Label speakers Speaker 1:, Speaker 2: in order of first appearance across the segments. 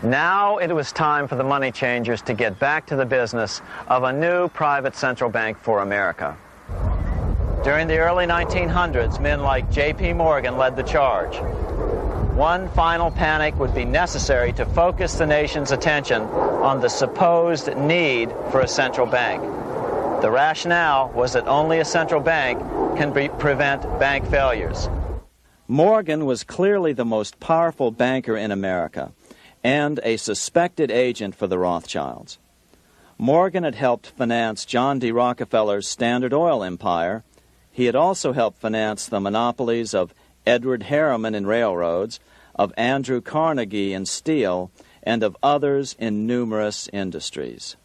Speaker 1: Now it was time for the money changers to get back to the business of a new private central bank for America. During the early 1900s, men like J.P. Morgan led the charge. One final panic would be necessary to focus the nation's attention on the supposed need for a central bank. The rationale was that only a central bank can prevent bank failures.
Speaker 2: Morgan was clearly the most powerful banker in America and a suspected agent for the Rothschilds. Morgan had helped finance John D. Rockefeller's Standard Oil empire. He had also helped finance the monopolies of Edward Harriman in railroads, of Andrew Carnegie in steel, and of others in numerous industries.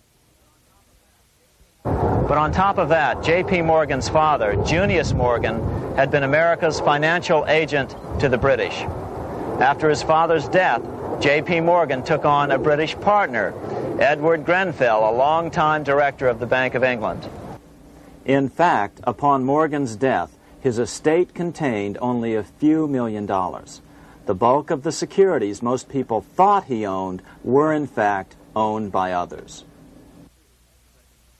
Speaker 1: But on top of that, J.P. Morgan's father, Junius Morgan, had been America's financial agent to the British. After his father's death, J.P. Morgan took on a British partner, Edward Grenfell, a longtime director of the Bank of England.
Speaker 2: In fact, upon Morgan's death, his estate contained only a few $1 million. The bulk of the securities most people thought he owned were in fact owned by others.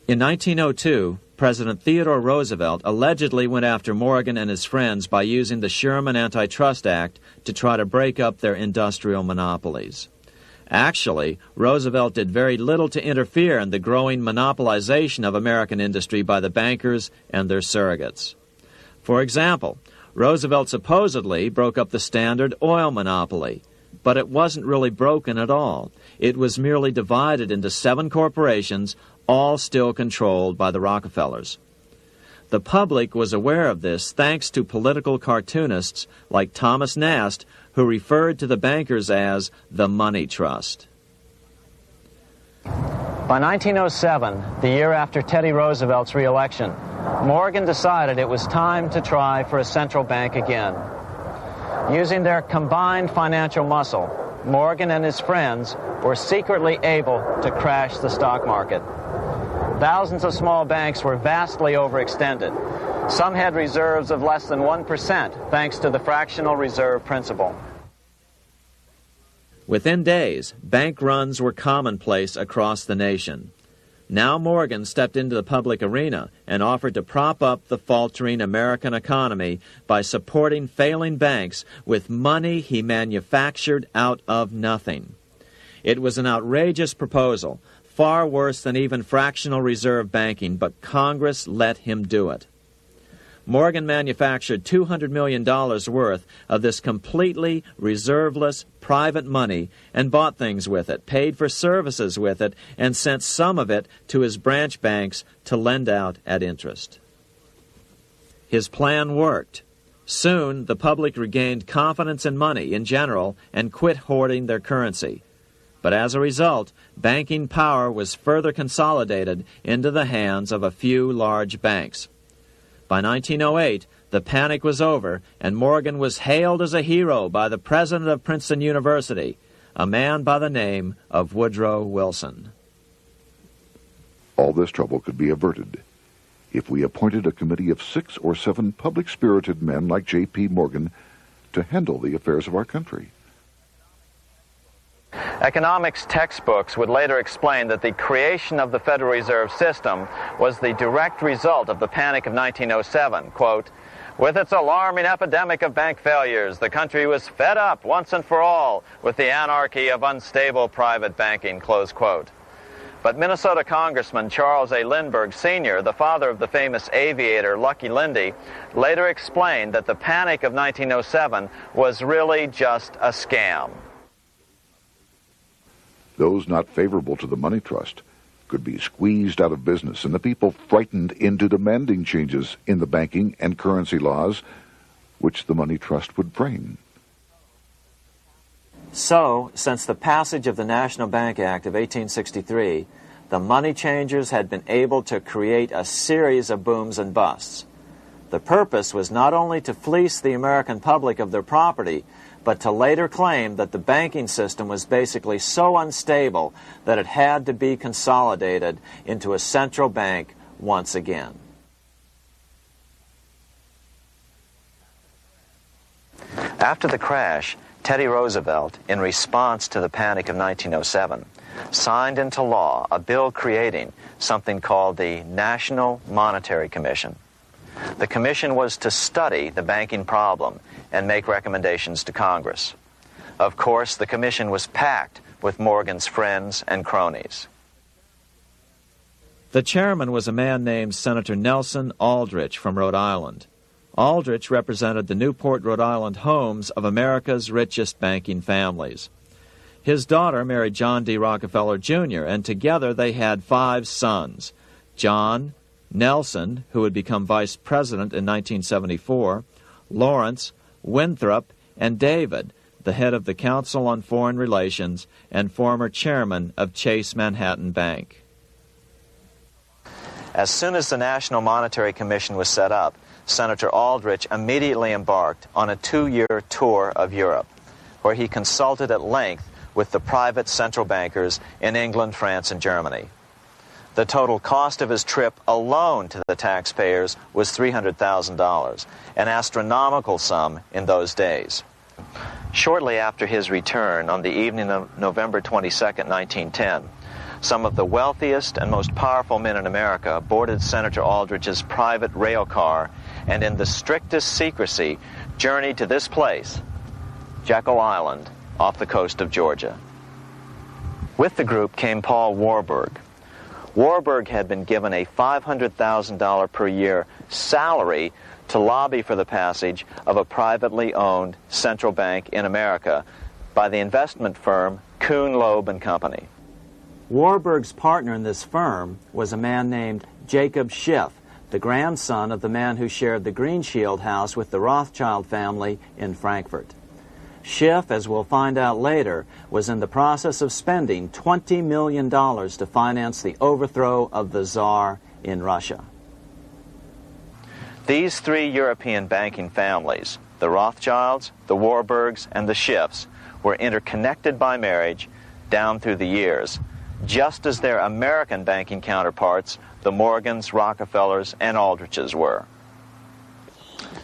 Speaker 3: In 1902, President Theodore Roosevelt allegedly went after Morgan and his friends by using the Sherman Antitrust Act to try to break up their industrial monopolies. Actually, Roosevelt did very little to interfere in the growing monopolization of American industry by the bankers and their surrogates. For example, Roosevelt supposedly broke up the Standard Oil monopoly, but it wasn't really broken at all. It was merely divided into 7 corporations, all still controlled by the Rockefellers. The public was aware of this thanks to political cartoonists like Thomas Nast, who referred to the bankers as the Money Trust.
Speaker 1: By 1907, the year after Teddy Roosevelt's re-election, Morgan decided it was time to try for a central bank again. Using their combined financial muscle, Morgan and his friends were secretly able to crash the stock market. Thousands of small banks were vastly overextended. Some had reserves of less than 1% thanks to the fractional reserve principle.
Speaker 3: Within days, bank runs were commonplace across the nation. Now Morgan stepped into the public arena and offered to prop up the faltering American economy by supporting failing banks with money he manufactured out of nothing. It was an outrageous proposal, far worse than even fractional reserve banking, but Congress let him do it. Morgan manufactured $200 million worth of this completely reserveless private money and bought things with it, paid for services with it, and sent some of it to his branch banks to lend out at interest. His plan worked. Soon, the public regained confidence in money in general and quit hoarding their currency. But as a result, banking power was further consolidated into the hands of a few large banks. By 1908, the panic was over, and Morgan was hailed as a hero by the president of Princeton University, a man by the name of Woodrow Wilson.
Speaker 4: All this trouble could be averted if we appointed a committee of 6 or 7 public-spirited men like J.P. Morgan to handle the affairs of our country.
Speaker 1: Economics textbooks would later explain that the creation of the Federal Reserve System was the direct result of the Panic of 1907. Quote, "With its alarming epidemic of bank failures, the country was fed up once and for all with the anarchy of unstable private banking." Close quote. But Minnesota Congressman Charles A. Lindbergh Sr., the father of the famous aviator Lucky Lindy, later explained that the Panic of 1907 was really just a scam.
Speaker 4: Those not favorable to the money trust could be squeezed out of business and the people frightened into demanding changes in the banking and currency laws which the money trust would frame.
Speaker 2: So, since the passage of the National Bank Act of 1863, the money changers had been able to create a series of booms and busts. The purpose was not only to fleece the American public of their property, but to later claim that the banking system was basically so unstable that it had to be consolidated into a central bank once again.
Speaker 1: After the crash, Teddy Roosevelt, in response to the Panic of 1907, signed into law a bill creating something called the National Monetary Commission. The commission was to study the banking problem and make recommendations to Congress. Of course, the commission was packed with Morgan's friends and cronies.
Speaker 3: The chairman was a man named Senator Nelson Aldrich from Rhode Island. Aldrich represented the Newport, Rhode Island homes of America's richest banking families. His daughter married John D. Rockefeller, Jr., and together they had 5 sons: John, Nelson, who would become vice president in 1974, Lawrence, Winthrop, and David, the head of the Council on Foreign Relations and former chairman of Chase Manhattan Bank.
Speaker 1: As soon as the National Monetary Commission was set up, Senator Aldrich immediately embarked on a 2-year tour of Europe, where he consulted at length with the private central bankers in England, France, and Germany. The total cost of his trip alone to the taxpayers was $300,000, an astronomical sum in those days. Shortly after his return, on the evening of November 22, 1910, some of the wealthiest and most powerful men in America boarded Senator Aldrich's private rail car and in the strictest secrecy journeyed to this place, Jekyll Island, off the coast of Georgia. With the group came Paul Warburg. Warburg had been given a $500,000 per year salary to lobby for the passage of a privately owned central bank in America by the investment firm Kuhn, Loeb and Company.
Speaker 2: Warburg's partner in this firm was a man named Jacob Schiff, the grandson of the man who shared the Greenshield house with the Rothschild family in Frankfurt. Schiff, as we'll find out later, was in the process of spending $20 million to finance the overthrow of the Tsar in Russia.
Speaker 1: These 3 European banking families, the Rothschilds, the Warburgs, and the Schiffs, were interconnected by marriage down through the years, just as their American banking counterparts, the Morgans, Rockefellers, and Aldriches were.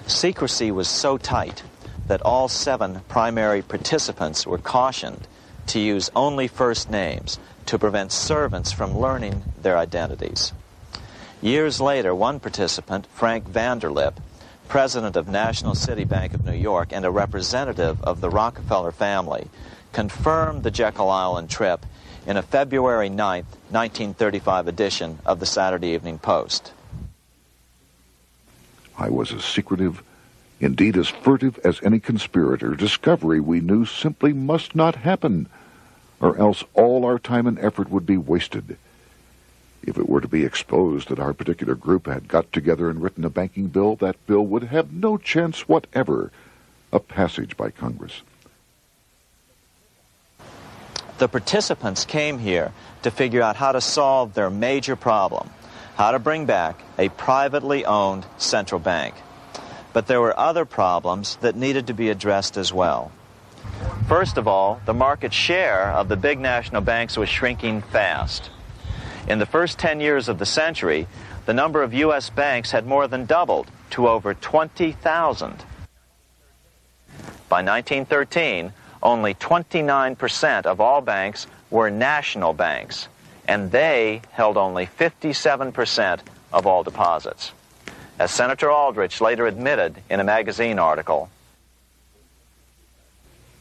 Speaker 1: Secrecy was so tight that all 7 primary participants were cautioned to use only first names to prevent servants from learning their identities. Years later, one participant, Frank Vanderlip, president of National City Bank of New York and a representative of the Rockefeller family, confirmed the Jekyll Island trip in a February 9, 1935 edition of the Saturday Evening Post.
Speaker 4: I was as secretive, indeed as furtive as any conspirator. Discovery, we knew, simply must not happen, or else all our time and effort would be wasted. If it were to be exposed that our particular group had got together and written a banking bill, that bill would have no chance whatever of passage by Congress.
Speaker 1: The participants came here to figure out how to solve their major problem, how to bring back a privately owned central bank. But there were other problems that needed to be addressed as well. First of all, the market share of the big national banks was shrinking fast. In the first 10 years of the century, the number of U.S. banks had more than doubled to over 20,000. By 1913, only 29% of all banks were national banks, and they held only 57% of all deposits. As Senator Aldrich later admitted in a magazine article,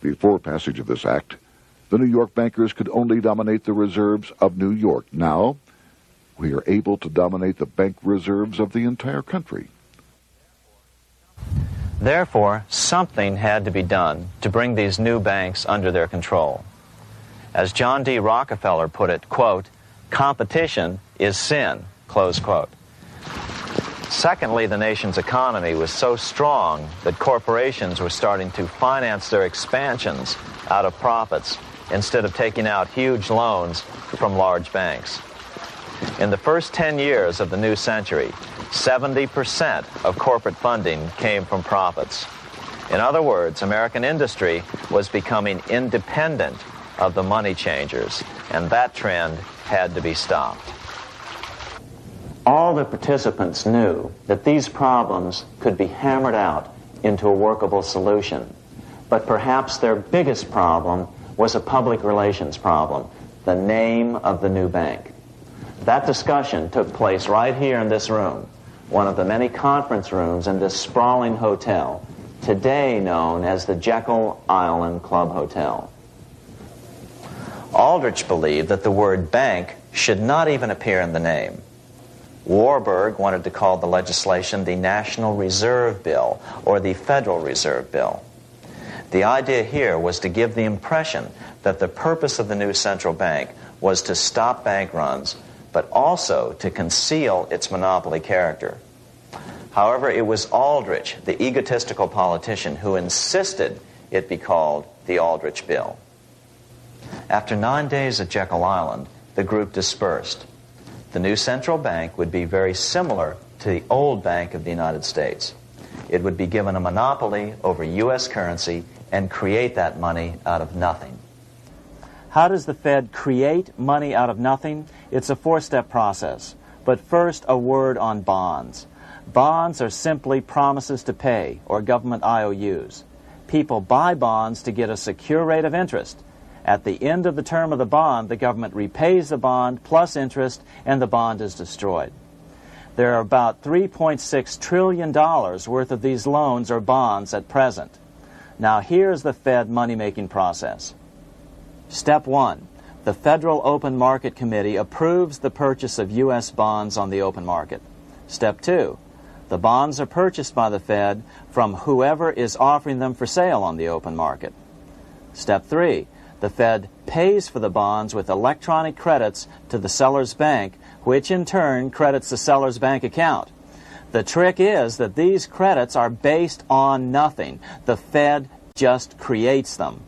Speaker 4: before passage of this act, the New York bankers could only dominate the reserves of New York. Now, we are able to dominate the bank reserves of the entire country.
Speaker 1: Therefore, something had to be done to bring these new banks under their control. As John D. Rockefeller put it, quote, "Competition is sin," close quote. Secondly, the nation's economy was so strong that corporations were starting to finance their expansions out of profits instead of taking out huge loans from large banks. In the first 10 years of the new century, 70% of corporate funding came from profits. In other words, American industry was becoming independent of the money changers, and that trend had to be stopped. All the participants knew that these problems could be hammered out into a workable solution.
Speaker 2: But perhaps their biggest problem was a public relations problem, the name of the new bank. That discussion took place right here in this room, one of the many conference rooms in this sprawling hotel, today known as the Jekyll Island Club Hotel. Aldrich believed that the word bank should not even appear in the name. Warburg wanted to call the legislation the National Reserve Bill or the Federal Reserve Bill. The idea here was to give the impression that the purpose of the new central bank was to stop bank runs, but also to conceal its monopoly character. However, it was Aldrich, the egotistical politician, who insisted it be called the Aldrich Bill. After 9 days at Jekyll Island, the group dispersed. The new central bank would be very similar to the old Bank of the United States. It would be given a monopoly over U.S. currency and create that money out of nothing. How does the Fed create money out of nothing? It's a four-step process. But first, a word on bonds. Bonds are simply promises to pay, or government IOUs. People buy bonds to get a secure rate of interest. At the end of the term of the bond, the government repays the bond plus interest, and the bond is destroyed. There are about $3.6 trillion worth of these loans or bonds at present. Now here's the Fed money-making process. Step 1. The Federal Open Market Committee approves the purchase of U.S. bonds on the open market. Step 2. The bonds are purchased by the Fed from whoever is offering them for sale on the open market. Step 3. The Fed pays for the bonds with electronic credits to the seller's bank, which in turn credits the seller's bank account. The trick is that these credits are based on nothing. The Fed just creates them.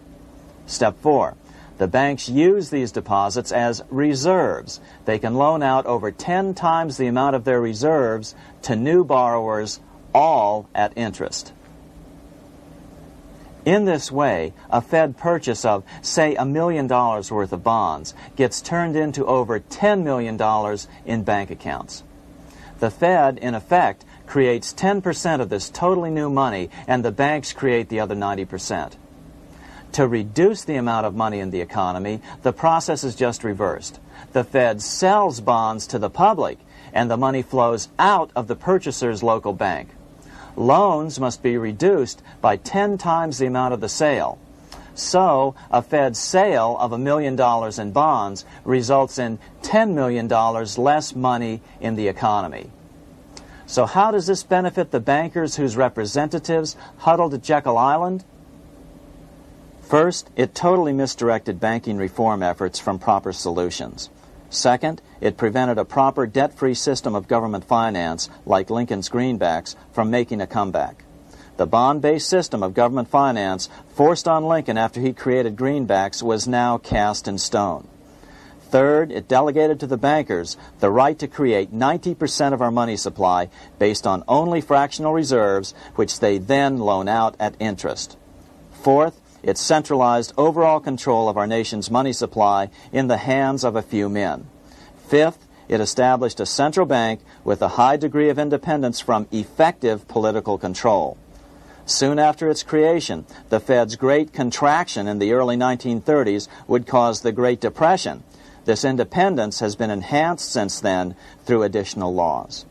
Speaker 2: Step 4. The banks use these deposits as reserves. They can loan out over 10 times the amount of their reserves to new borrowers, all at interest. In this way, a Fed purchase of, say, $1 million worth of bonds gets turned into over $10 million in bank accounts. The Fed, in effect, creates 10% of this totally new money, and the banks create the other 90%. To reduce the amount of money in the economy, the process is just reversed. The Fed sells bonds to the public, and the money flows out of the purchaser's local bank. Loans must be reduced by 10 times the amount of the sale. So, a Fed sale of $1 million in bonds results in $10 million less money in the economy. So how does this benefit the bankers whose representatives huddled at Jekyll Island? First, it totally misdirected banking reform efforts from proper solutions. Second, it prevented a proper debt-free system of government finance, like Lincoln's greenbacks, from making a comeback. The bond-based system of government finance forced on Lincoln after he created greenbacks was now cast in stone. Third, it delegated to the bankers the right to create 90% of our money supply based on only fractional reserves, which they then loan out at interest. Fourth, it centralized overall control of our nation's money supply in the hands of a few men. Fifth, it established a central bank with a high degree of independence from effective political control. Soon after its creation, the Fed's great contraction in the early 1930s would cause the Great Depression. This independence has been enhanced since then through additional laws.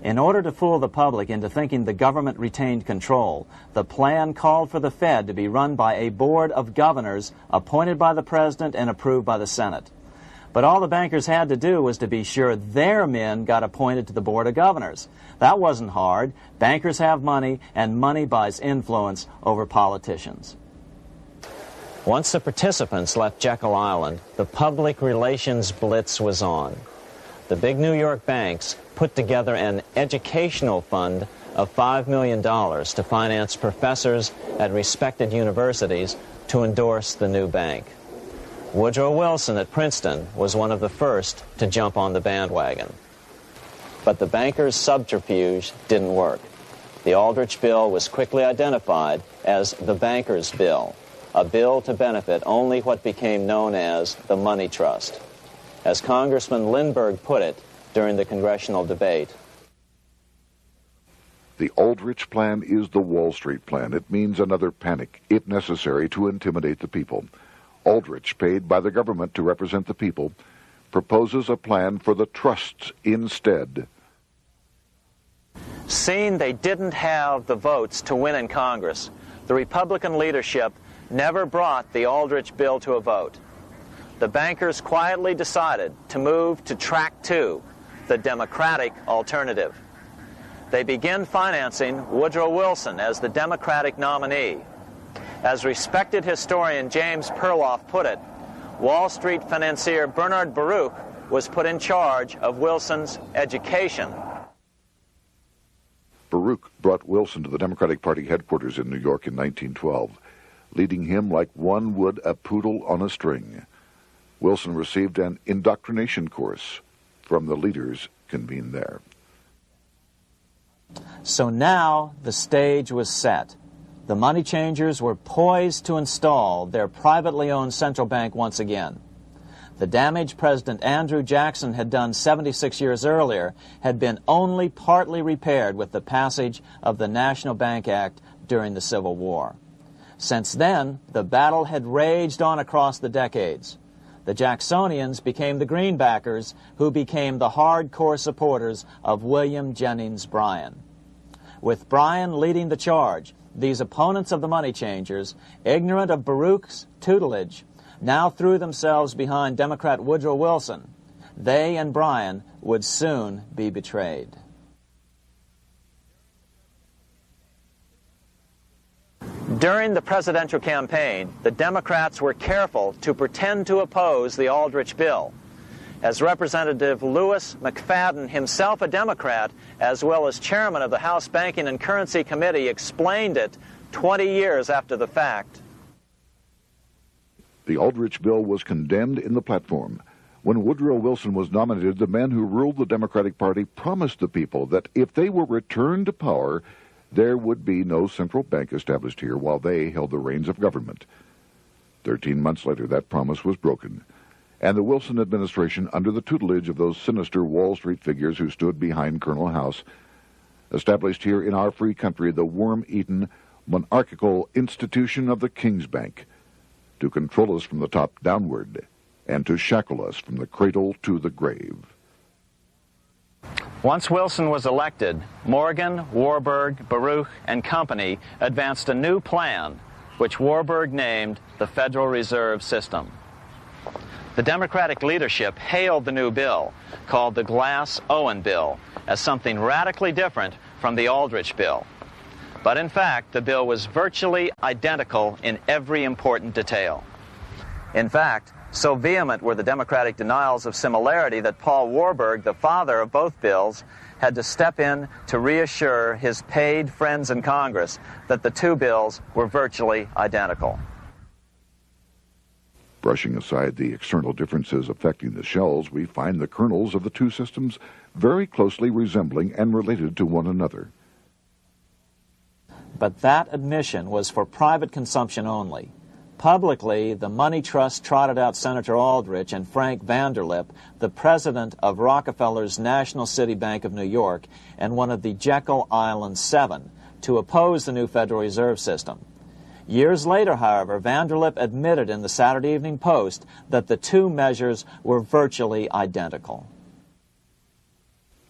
Speaker 2: In order to fool the public into thinking the government retained control, the plan called for the Fed to be run by a board of governors appointed by the President and approved by the Senate. But all the bankers had to do was to be sure their men got appointed to the board of governors. That wasn't hard. Bankers have money, and money buys influence over politicians.
Speaker 3: Once the participants left Jekyll Island, the public relations blitz was on. The big New York banks put together an educational fund of $5 million to finance professors at respected universities to endorse the new bank. Woodrow Wilson at Princeton was one of the first to jump on the bandwagon. But the bankers' subterfuge didn't work. The Aldrich Bill was quickly identified as the Bankers' Bill, a bill to benefit only what became known as the Money Trust. As Congressman Lindbergh put it during the congressional debate,
Speaker 4: The Aldrich Plan is the Wall Street Plan. It means another panic, if necessary, to intimidate the people. Aldrich, paid by the government to represent the people, proposes a plan for the trusts instead.
Speaker 1: Seeing they didn't have the votes to win in Congress, the Republican leadership never brought the Aldrich bill to a vote. The bankers quietly decided to move to track 2, the Democratic alternative. They began financing Woodrow Wilson as the Democratic nominee. As respected historian James Perloff put it, Wall Street financier Bernard Baruch was put in charge of Wilson's education.
Speaker 4: Baruch brought Wilson to the Democratic Party headquarters in New York in 1912, leading him like one would a poodle on a string. Wilson received an indoctrination course from the leaders convened there.
Speaker 2: So now the stage was set. The money changers were poised to install their privately owned central bank once again. The damage President Andrew Jackson had done 76 years earlier had been only partly repaired with the passage of the National Bank Act during the Civil War. Since then, the battle had raged on across the decades. The Jacksonians became the Greenbackers, who became the hardcore supporters of William Jennings Bryan. With Bryan leading the charge, these opponents of the money changers, ignorant of Baruch's tutelage, now threw themselves behind Democrat Woodrow Wilson. They and Bryan would soon be betrayed.
Speaker 1: During the presidential campaign, the Democrats were careful to pretend to oppose the Aldrich bill. As Representative Lewis McFadden, himself a Democrat, as well as chairman of the House Banking and Currency Committee, explained it 20 years after the fact.
Speaker 4: The Aldrich bill was condemned in the platform. When Woodrow Wilson was nominated, the men who ruled the Democratic Party promised the people that if they were returned to power, there would be no central bank established here while they held the reins of government. 13 months later, that promise was broken, and the Wilson administration, under the tutelage of those sinister Wall Street figures who stood behind Colonel House, established here in our free country the worm-eaten, monarchical institution of the King's Bank, to control us from the top downward and to shackle us from the cradle to the grave.
Speaker 1: Once Wilson was elected, Morgan, Warburg, Baruch, and company advanced a new plan, which Warburg named the Federal Reserve System. The Democratic leadership hailed the new bill, called the Glass-Owen Bill, as something radically different from the Aldrich Bill. But in fact, the bill was virtually identical in every important detail. In fact, so vehement were the Democratic denials of similarity that Paul Warburg, the father of both bills, had to step in to reassure his paid friends in Congress that the two bills were virtually identical.
Speaker 4: Brushing aside the external differences affecting the shells, we find the kernels of the two systems very closely resembling and related to one another.
Speaker 2: But that admission was for private consumption only. Publicly, the money trust trotted out Senator Aldrich and Frank Vanderlip, the president of Rockefeller's National City Bank of New York and one of the Jekyll Island Seven, to oppose the new Federal Reserve System. Years later, however, Vanderlip admitted in the Saturday Evening Post that the two measures were virtually identical.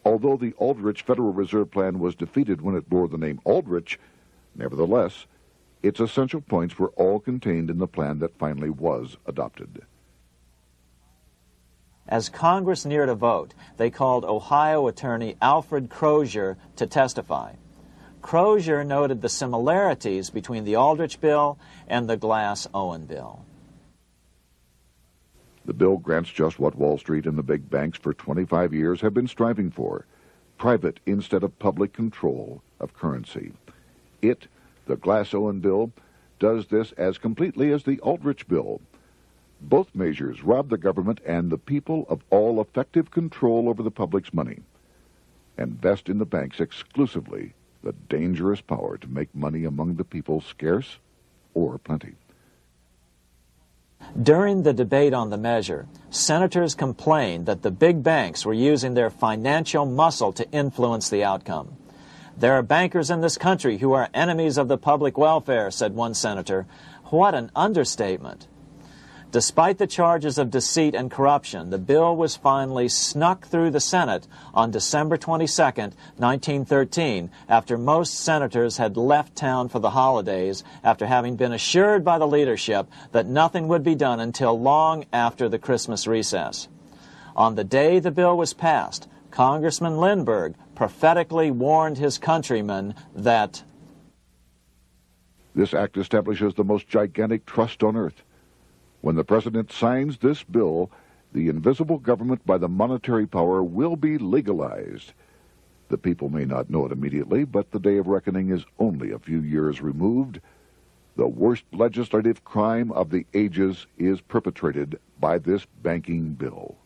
Speaker 4: Although the Aldrich Federal Reserve Plan was defeated when it bore the name Aldrich, nevertheless, its essential points were all contained in the plan that finally was adopted.
Speaker 2: As Congress neared a vote, they called Ohio attorney Alfred Crozier to testify. Crozier noted the similarities between the Aldrich bill and the Glass-Owen bill.
Speaker 4: The bill grants just what Wall Street and the big banks for 25 years have been striving for: private instead of public control of currency. It, the Glass-Owen bill, does this as completely as the Aldrich bill. Both measures rob the government and the people of all effective control over the public's money, and vest in the banks exclusively the dangerous power to make money among the people scarce or plenty.
Speaker 2: During the debate on the measure, senators complained that the big banks were using their financial muscle to influence the outcome. "There are bankers in this country who are enemies of the public welfare," said one senator. What an understatement. Despite the charges of deceit and corruption, the bill was finally snuck through the Senate on December 22, 1913, after most senators had left town for the holidays, after having been assured by the leadership that nothing would be done until long after the Christmas recess. On the day the bill was passed, Congressman Lindbergh prophetically warned his countrymen that
Speaker 4: this act establishes the most gigantic trust on earth. When the President signs this bill, the invisible government by the monetary power will be legalized. The people may not know it immediately, but the day of reckoning is only a few years removed. The worst legislative crime of the ages is perpetrated by this banking bill.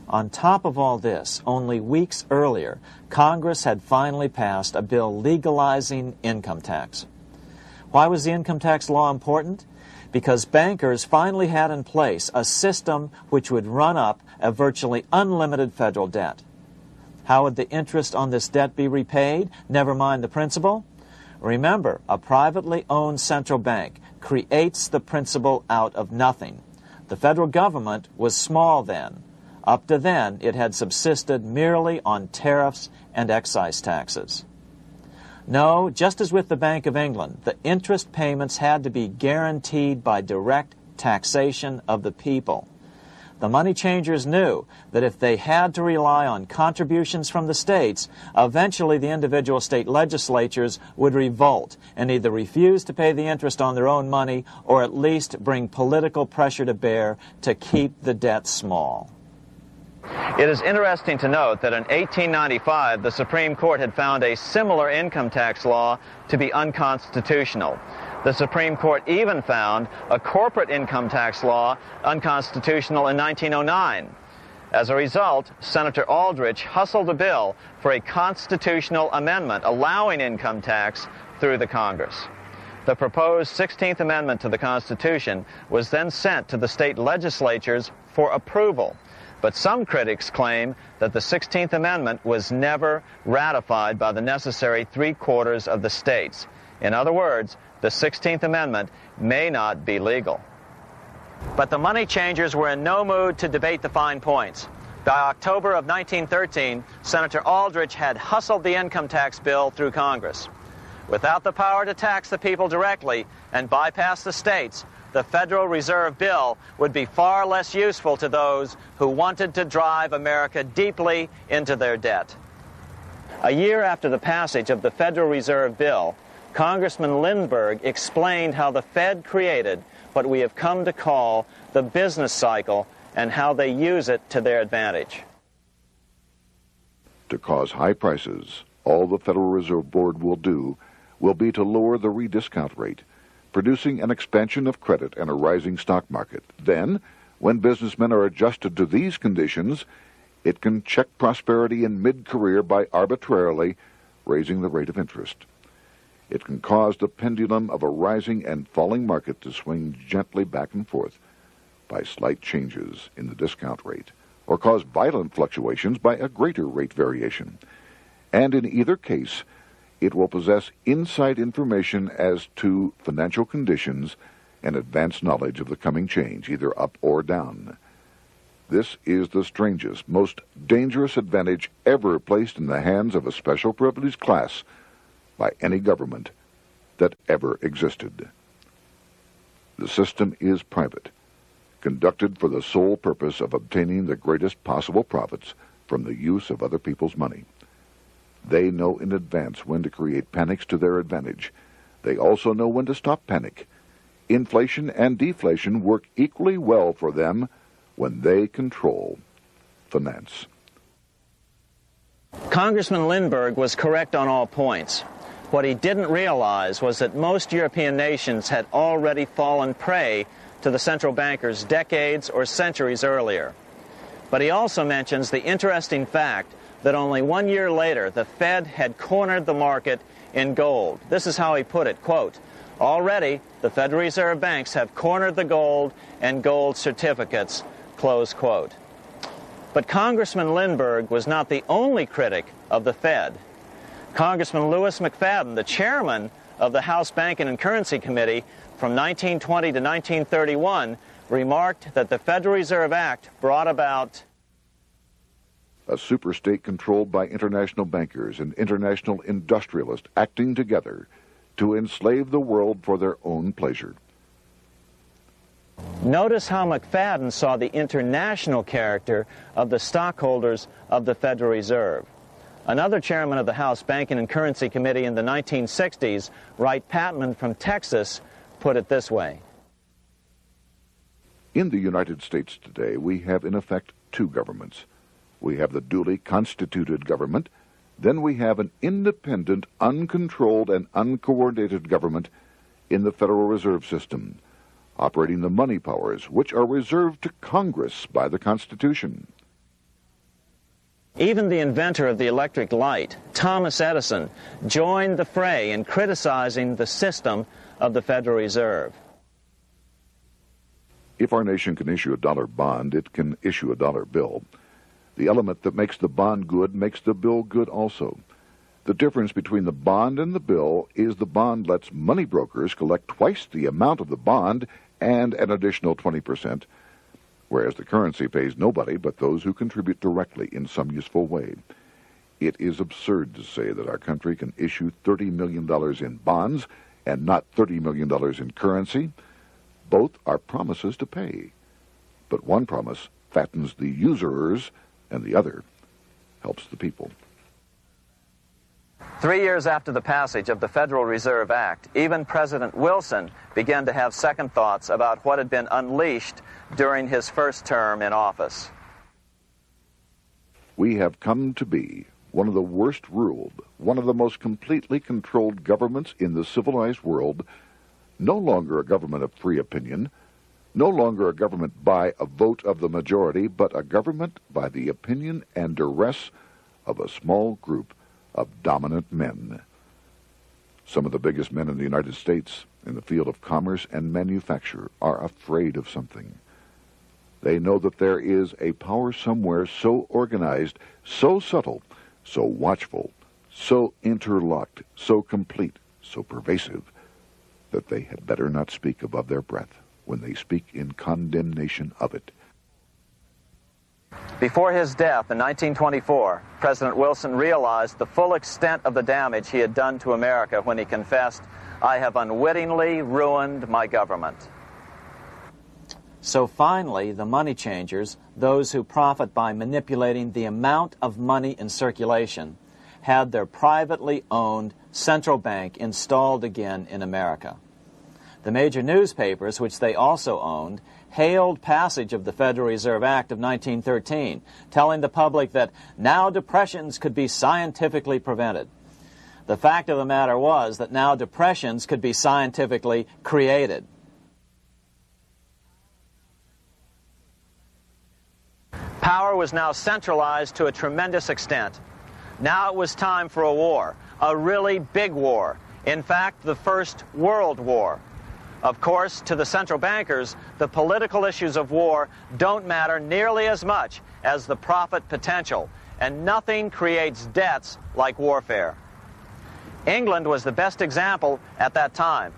Speaker 2: On top of all this, only weeks earlier, Congress had finally passed a bill legalizing income tax. Why was the income tax law important? Because bankers finally had in place a system which would run up a virtually unlimited federal debt. How would the interest on this debt be repaid? Never mind the principal. Remember, a privately owned central bank creates the principal out of nothing. The federal government was small then. Up to then, it had subsisted merely on tariffs and excise taxes. No, just as with the Bank of England, the interest payments had to be guaranteed by direct taxation of the people. The money changers knew that if they had to rely on contributions from the states, eventually the individual state legislatures would revolt and either refuse to pay the interest on their own money or at least bring political pressure to bear to keep the debt small.
Speaker 1: It is interesting to note that in 1895, the Supreme Court had found a similar income tax law to be unconstitutional. The Supreme Court even found a corporate income tax law unconstitutional in 1909. As a result, Senator Aldrich hustled a bill for a constitutional amendment allowing income tax through the Congress. The proposed 16th Amendment to the Constitution was then sent to the state legislatures for approval. But some critics claim that the 16th Amendment was never ratified by the necessary 3/4 of the states. In other words, the 16th Amendment may not be legal. But the money changers were in no mood to debate the fine points. By October of 1913, Senator Aldrich had hustled the income tax bill through Congress. Without the power to tax the people directly and bypass the states, the Federal Reserve Bill would be far less useful to those who wanted to drive America deeply into their debt. A year after the passage of the Federal Reserve Bill, Congressman Lindbergh explained how the Fed created what we have come to call the business cycle and how they use it to their advantage.
Speaker 4: To cause high prices, all the Federal Reserve Board will do will be to lower the rediscount rate, producing an expansion of credit and a rising stock market. Then, when businessmen are adjusted to these conditions, it can check prosperity in mid-career by arbitrarily raising the rate of interest. It can cause the pendulum of a rising and falling market to swing gently back and forth by slight changes in the discount rate, or cause violent fluctuations by a greater rate variation. And in either case, it will possess inside information as to financial conditions and advanced knowledge of the coming change, either up or down. This is the strangest, most dangerous advantage ever placed in the hands of a special privileged class by any government that ever existed. The system is private, conducted for the sole purpose of obtaining the greatest possible profits from the use of other people's money. They know in advance when to create panics to their advantage. They also know when to stop panic. Inflation and deflation work equally well for them when they control finance.
Speaker 1: Congressman Lindbergh was correct on all points. What he didn't realize was that most European nations had already fallen prey to the central bankers decades or centuries earlier. But he also mentions the interesting fact that only 1 year later, the Fed had cornered the market in gold. This is how he put it, quote, "Already, the Federal Reserve banks have cornered the gold and gold certificates," close quote. But Congressman Lindbergh was not the only critic of the Fed. Congressman Louis McFadden, the chairman of the House Banking and Currency Committee from 1920 to 1931, remarked that the Federal Reserve Act brought about
Speaker 4: a superstate controlled by international bankers and international industrialists acting together to enslave the world for their own pleasure.
Speaker 1: Notice how McFadden saw the international character of the stockholders of the Federal Reserve. Another chairman of the House Banking and Currency Committee in the 1960s, Wright Patman from Texas, put it this way.
Speaker 4: In the United States today, we have in effect two governments. We have the duly constituted government, then we have an independent, uncontrolled, and uncoordinated government in the Federal Reserve System, operating the money powers which are reserved to Congress by the Constitution.
Speaker 1: Even the inventor of the electric light, Thomas Edison, joined the fray in criticizing the system of the Federal Reserve.
Speaker 4: If our nation can issue a dollar bond, it can issue a dollar bill. The element that makes the bond good makes the bill good also. The difference between the bond and the bill is the bond lets money brokers collect twice the amount of the bond and an additional 20%, whereas the currency pays nobody but those who contribute directly in some useful way. It is absurd to say that our country can issue $30 million in bonds and not $30 million in currency. Both are promises to pay, but one promise fattens the usurers and the other helps the people.
Speaker 1: 3 years after the passage of the Federal Reserve Act, even President Wilson began to have second thoughts about what had been unleashed during his first term in office.
Speaker 4: We have come to be one of the worst ruled, one of the most completely controlled governments in the civilized world, no longer a government of free opinion, no longer a government by a vote of the majority, but a government by the opinion and duress of a small group of dominant men. Some of the biggest men in the United States in the field of commerce and manufacture are afraid of something. They know that there is a power somewhere so organized, so subtle, so watchful, so interlocked, so complete, so pervasive, that they had better not speak above their breath when they speak in condemnation of it.
Speaker 1: Before his death in 1924, President Wilson realized the full extent of the damage he had done to America when he confessed, "I have unwittingly ruined my government."
Speaker 2: So finally, the money changers, those who profit by manipulating the amount of money in circulation, had their privately owned central bank installed again in America. The major newspapers, which they also owned, hailed passage of the Federal Reserve Act of 1913, telling the public that now depressions could be scientifically prevented. The fact of the matter was that now depressions could be scientifically created.
Speaker 1: Power was now centralized to a tremendous extent. Now it was time for a war, a really big war. In fact, the First World War. Of course, to the central bankers, the political issues of war don't matter nearly as much as the profit potential, and nothing creates debts like warfare. England was the best example at that time.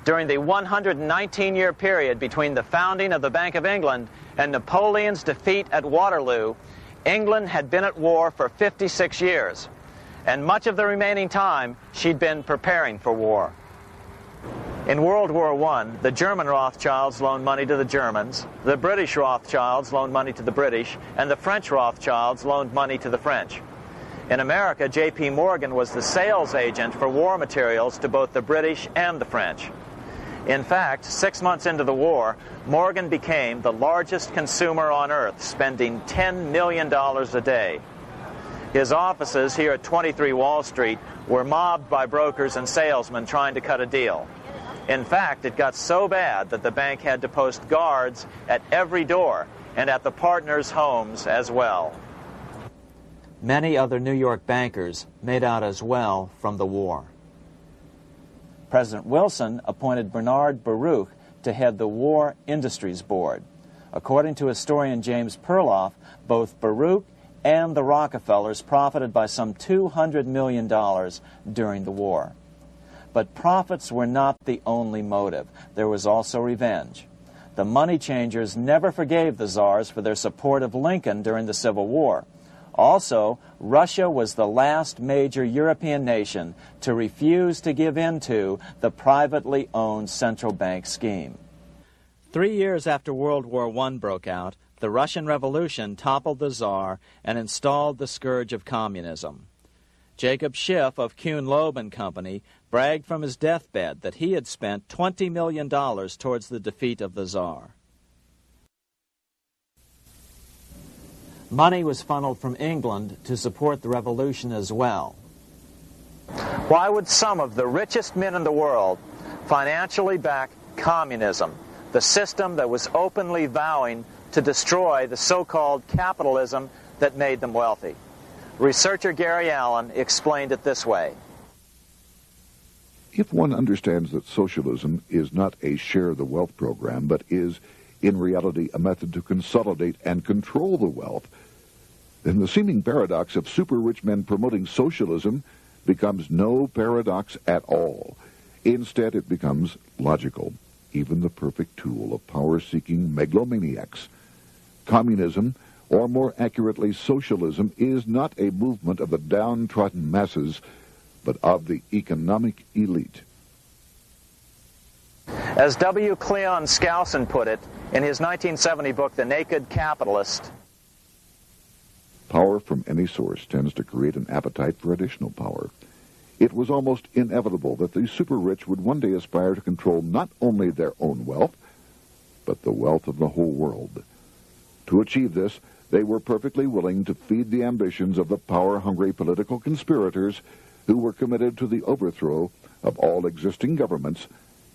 Speaker 1: During the 119-year period between the founding of the Bank of England and Napoleon's defeat at Waterloo, England had been at war for 56 years, and much of the remaining time she'd been preparing for war. In World War I, the German Rothschilds loaned money to the Germans, the British Rothschilds loaned money to the British, and the French Rothschilds loaned money to the French. In America, J.P. Morgan was the sales agent for war materials to both the British and the French. In fact, 6 months into the war, Morgan became the largest consumer on earth, spending $10 million a day. His offices here at 23 Wall Street were mobbed by brokers and salesmen trying to cut a deal. In fact, it got so bad that the bank had to post guards at every door and at the partners' homes as well.
Speaker 2: Many other New York bankers made out as well from the war. President Wilson appointed Bernard Baruch to head the War Industries Board. According to historian James Perloff, both Baruch and the Rockefellers profited by some $200 million during the war. But profits were not the only motive. There was also revenge. The money changers never forgave the czars for their support of Lincoln during the Civil War. Also, Russia was the last major European nation to refuse to give in to the privately owned central bank scheme. 3 years after World War I broke out, the Russian Revolution toppled the Tsar and installed the scourge of communism. Jacob Schiff of Kuhn-Loeb and Company bragged from his deathbed that he had spent $20 million towards the defeat of the Tsar. Money was funneled from England to support the revolution as well.
Speaker 1: Why would some of the richest men in the world financially back communism, the system that was openly vowing to destroy the so-called capitalism that made them wealthy? Researcher Gary Allen explained it this way.
Speaker 4: If one understands that socialism is not a share the wealth program, but is in reality a method to consolidate and control the wealth, then the seeming paradox of super-rich men promoting socialism becomes no paradox at all. Instead, it becomes logical, even the perfect tool of power-seeking megalomaniacs. Communism, or more accurately socialism, is not a movement of the downtrodden masses, but of the economic elite.
Speaker 1: As W. Cleon Skousen put it in his 1970 book, The Naked Capitalist,
Speaker 4: power from any source tends to create an appetite for additional power. It was almost inevitable that the super-rich would one day aspire to control not only their own wealth, but the wealth of the whole world. To achieve this, they were perfectly willing to feed the ambitions of the power-hungry political conspirators who were committed to the overthrow of all existing governments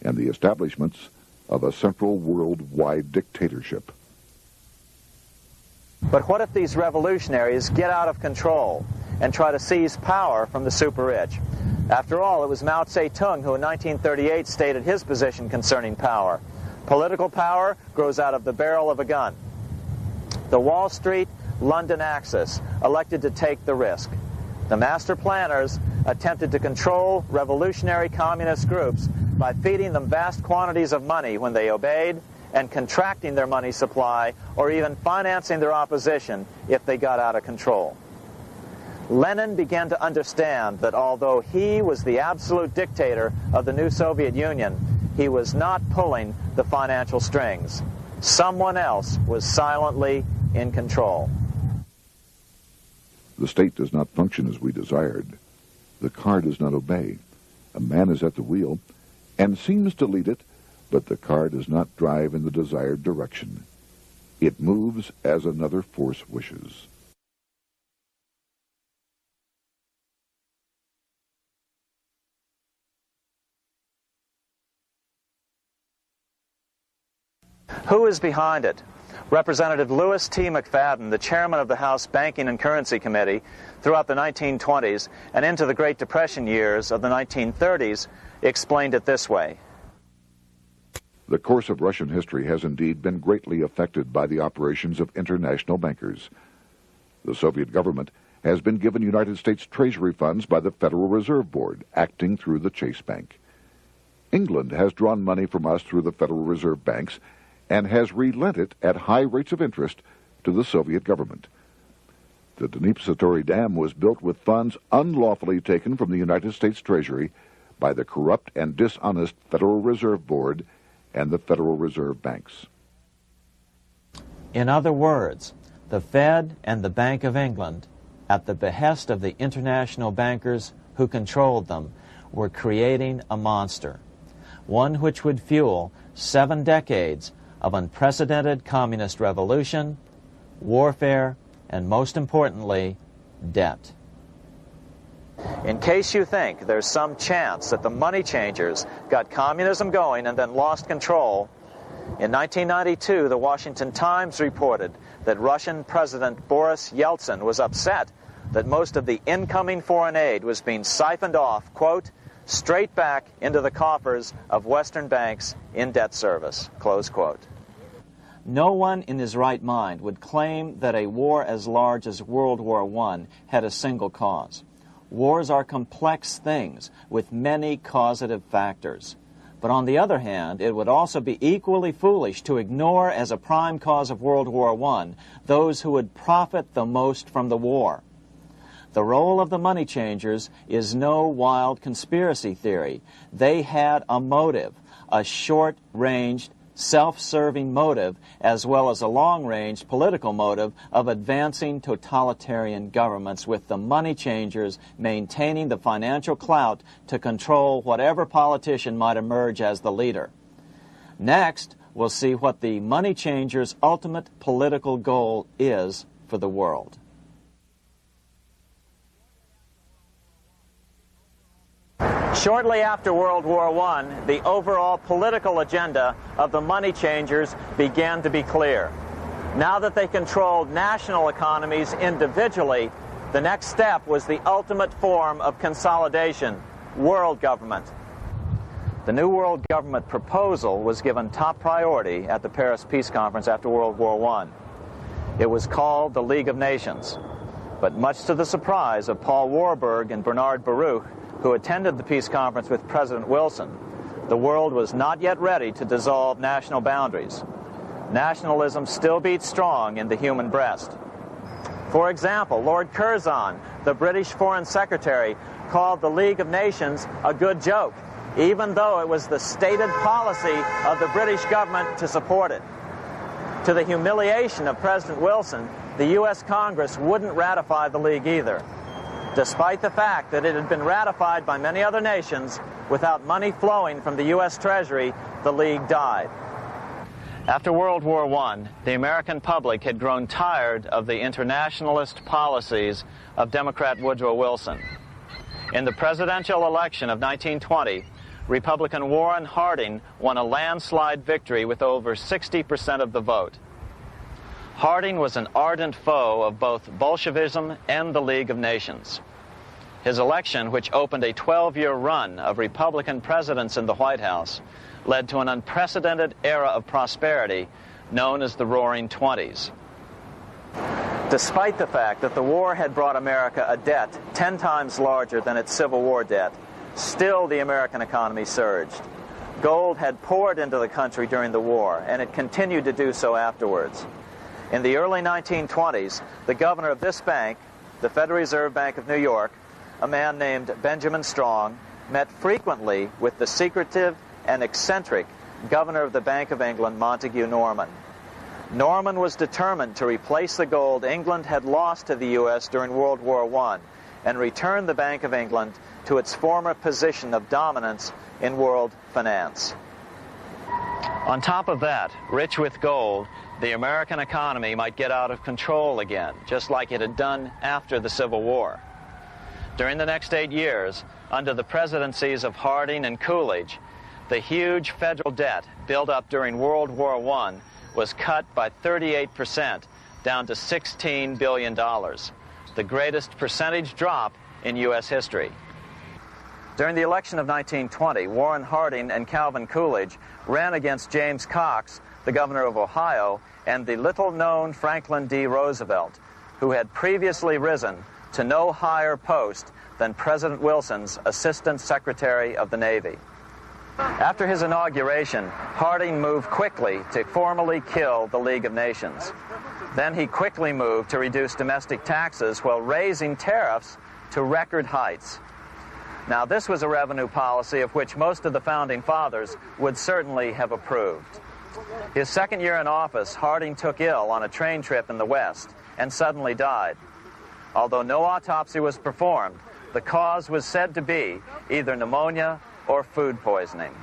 Speaker 4: and the establishments of a central worldwide dictatorship.
Speaker 1: but what if these revolutionaries get out of control and try to seize power from the super-rich? After all, it was Mao Zedong who in 1938 stated his position concerning power. Political power grows out of the barrel of a gun. The Wall Street London Axis elected to take the risk. The master planners attempted to control revolutionary communist groups by feeding them vast quantities of money when they obeyed, and contracting their money supply, or even financing their opposition if they got out of control. Lenin began to understand that although he was the absolute dictator of the new Soviet Union, he was not pulling the financial strings. Someone else was silently in control.
Speaker 4: The state does not function as we desired. The car does not obey. A man is at the wheel and seems to lead it, but the car does not drive in the desired direction. It moves as another force wishes.
Speaker 1: Who is behind it? Representative Louis T. McFadden, the chairman of the House Banking and Currency Committee throughout the 1920s and into the Great Depression years of the 1930s, explained it this way.
Speaker 4: The course of Russian history has indeed been greatly affected by the operations of international bankers. The Soviet government has been given United States Treasury funds by the Federal Reserve Board, acting through the Chase Bank. England has drawn money from us through the Federal Reserve banks and has relent it at high rates of interest to the Soviet government. The Dnipro Dam was built with funds unlawfully taken from the United States Treasury by the corrupt and dishonest Federal Reserve Board and the Federal Reserve banks.
Speaker 2: In other words, the Fed and the Bank of England, at the behest of the international bankers who controlled them, were creating a monster, one which would fuel 7 decades of unprecedented communist revolution, warfare, and most importantly, debt.
Speaker 1: In case you think there's some chance that the money changers got communism going and then lost control, in 1992, the Washington Times reported that Russian President Boris Yeltsin was upset that most of the incoming foreign aid was being siphoned off, quote, straight back into the coffers of Western banks in debt service, close quote.
Speaker 2: No one in his right mind would claim that a war as large as World War I had a single cause. Wars are complex things with many causative factors. But on the other hand, it would also be equally foolish to ignore as a prime cause of World War I those who would profit the most from the war. The role of the money changers is no wild conspiracy theory. They had a motive, a short-ranged, self-serving motive, as well as a long-range political motive of advancing totalitarian governments, with the money changers maintaining the financial clout to control whatever politician might emerge as the leader. Next, we'll see what the money changers' ultimate political goal is for the world. Shortly after World War I, the overall political agenda of the money changers began to be clear. Now that they controlled national economies individually, the next step was the ultimate form of consolidation, world government. The new world government proposal was given top priority at the Paris Peace Conference after World War I. It was called the League of Nations, but much to the surprise of Paul Warburg and Bernard Baruch, who attended the peace conference with President Wilson, the world was not yet ready to dissolve national boundaries. Nationalism still beats strong in the human breast. For example, Lord Curzon, the British Foreign Secretary, called the League of Nations a good joke, even though it was the stated policy of the British government to support it. To the humiliation of President Wilson, the U.S. Congress wouldn't ratify the League either. Despite the fact that it had been ratified by many other nations, without money flowing from the U.S. Treasury, the League died. After World War I, the American public had grown tired of the internationalist policies of Democrat Woodrow Wilson. In the presidential election of 1920, Republican Warren Harding won a landslide victory with over 60% of the vote. Harding was an ardent foe of both Bolshevism and the League of Nations. His election, which opened a 12-year run of Republican presidents in the White House, led to an unprecedented era of prosperity known as the Roaring Twenties. Despite the fact that the war had brought America a debt 10 times larger than its Civil War debt, still the American economy surged. Gold had poured into the country during the war, and it continued to do so afterwards. In the early 1920s, the governor of this bank, the Federal Reserve Bank of New York, a man named Benjamin Strong, met frequently with the secretive and eccentric governor of the Bank of England, Montague Norman. Norman was determined to replace the gold England had lost to the U.S. during World War I and return the Bank of England to its former position of dominance in world finance. On top of that, rich with gold, the American economy might get out of control again, just like it had done after the Civil War. During the next 8 years, under the presidencies of Harding and Coolidge, the huge federal debt built up during World War I was cut by 38%, down to $16 billion, the greatest percentage drop in U.S. history. During the election of 1920, Warren Harding and Calvin Coolidge ran against James Cox, the governor of Ohio, and the little-known Franklin D. Roosevelt, who had previously risen to no higher post than President Wilson's Assistant Secretary of the Navy. After his inauguration, Harding moved quickly to formally kill the League of Nations. Then he quickly moved to reduce domestic taxes while raising tariffs to record heights. Now, this was a revenue policy of which most of the Founding Fathers would certainly have approved. His second year in office, Harding took ill on a train trip in the West and suddenly died. Although no autopsy was performed, the cause was said to be either pneumonia or food poisoning.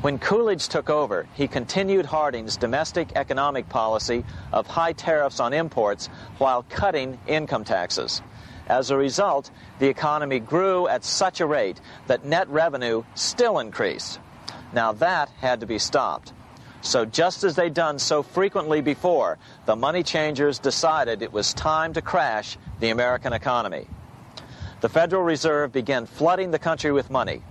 Speaker 2: When Coolidge took over, he continued Harding's domestic economic policy of high tariffs on imports while cutting income taxes. As a result, the economy grew at such a rate that net revenue still increased. Now that had to be stopped. So just as they'd done so frequently before, the money changers decided it was time to crash the American economy. The Federal Reserve began flooding the country with money.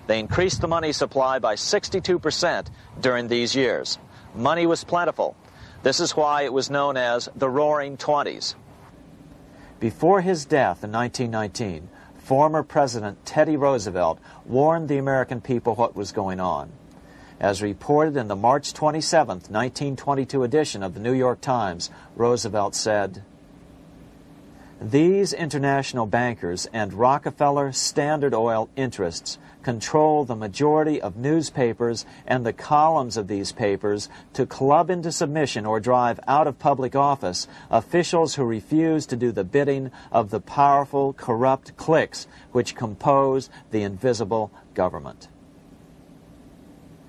Speaker 2: They increased the money supply by 62% during these years. money was plentiful. This is why it was known as the Roaring Twenties. Before his death in 1919, former President Teddy Roosevelt warned the American people what was going on. As reported in the March 27, 1922 edition of the New York Times, Roosevelt said, "These international bankers and Rockefeller Standard Oil interests control the majority of newspapers and the columns of these papers to club into submission or drive out of public office officials who refuse to do the bidding of the powerful, corrupt cliques which compose the invisible government."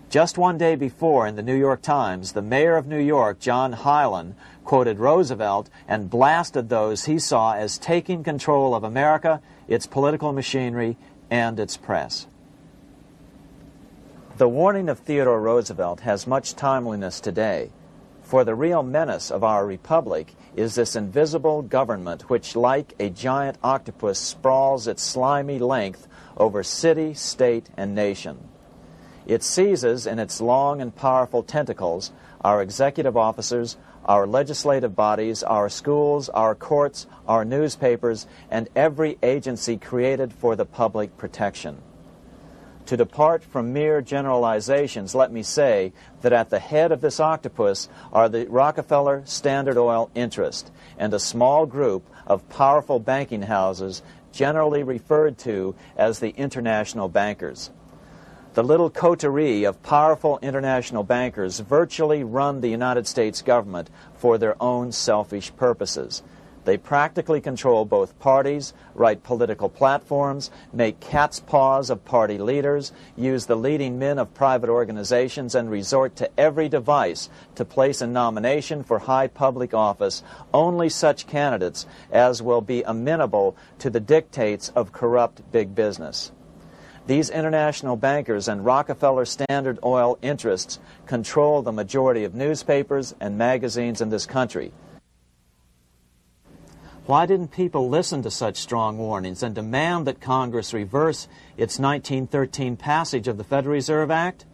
Speaker 2: Just one day before, in the New York Times, the mayor of New York, John Hylan, quoted Roosevelt and blasted those he saw as taking control of America, its political machinery, and its press. The warning of Theodore Roosevelt has much timeliness today, for the real menace of our republic is this invisible government which, like a giant octopus, sprawls its slimy length over city, state, and nation. It seizes in its long and powerful tentacles our executive officers, our legislative bodies, our schools, our courts, our newspapers, and every agency created for the public protection. To depart from mere generalizations, let me say that at the head of this octopus are the Rockefeller Standard Oil interest and a small group of powerful banking houses generally referred to as the international bankers. The little coterie of powerful international bankers virtually run the United States government for their own selfish purposes. They practically control both parties, write political platforms, make cat's paws of party leaders, use the leading men of private organizations, and resort to every device to place in nomination for high public office only such candidates as will be amenable to the dictates of corrupt big business. These international bankers and Rockefeller Standard Oil interests control the majority of newspapers and magazines in this country. Why didn't people listen to such strong warnings and demand that Congress reverse its 1913 passage of the Federal Reserve Act?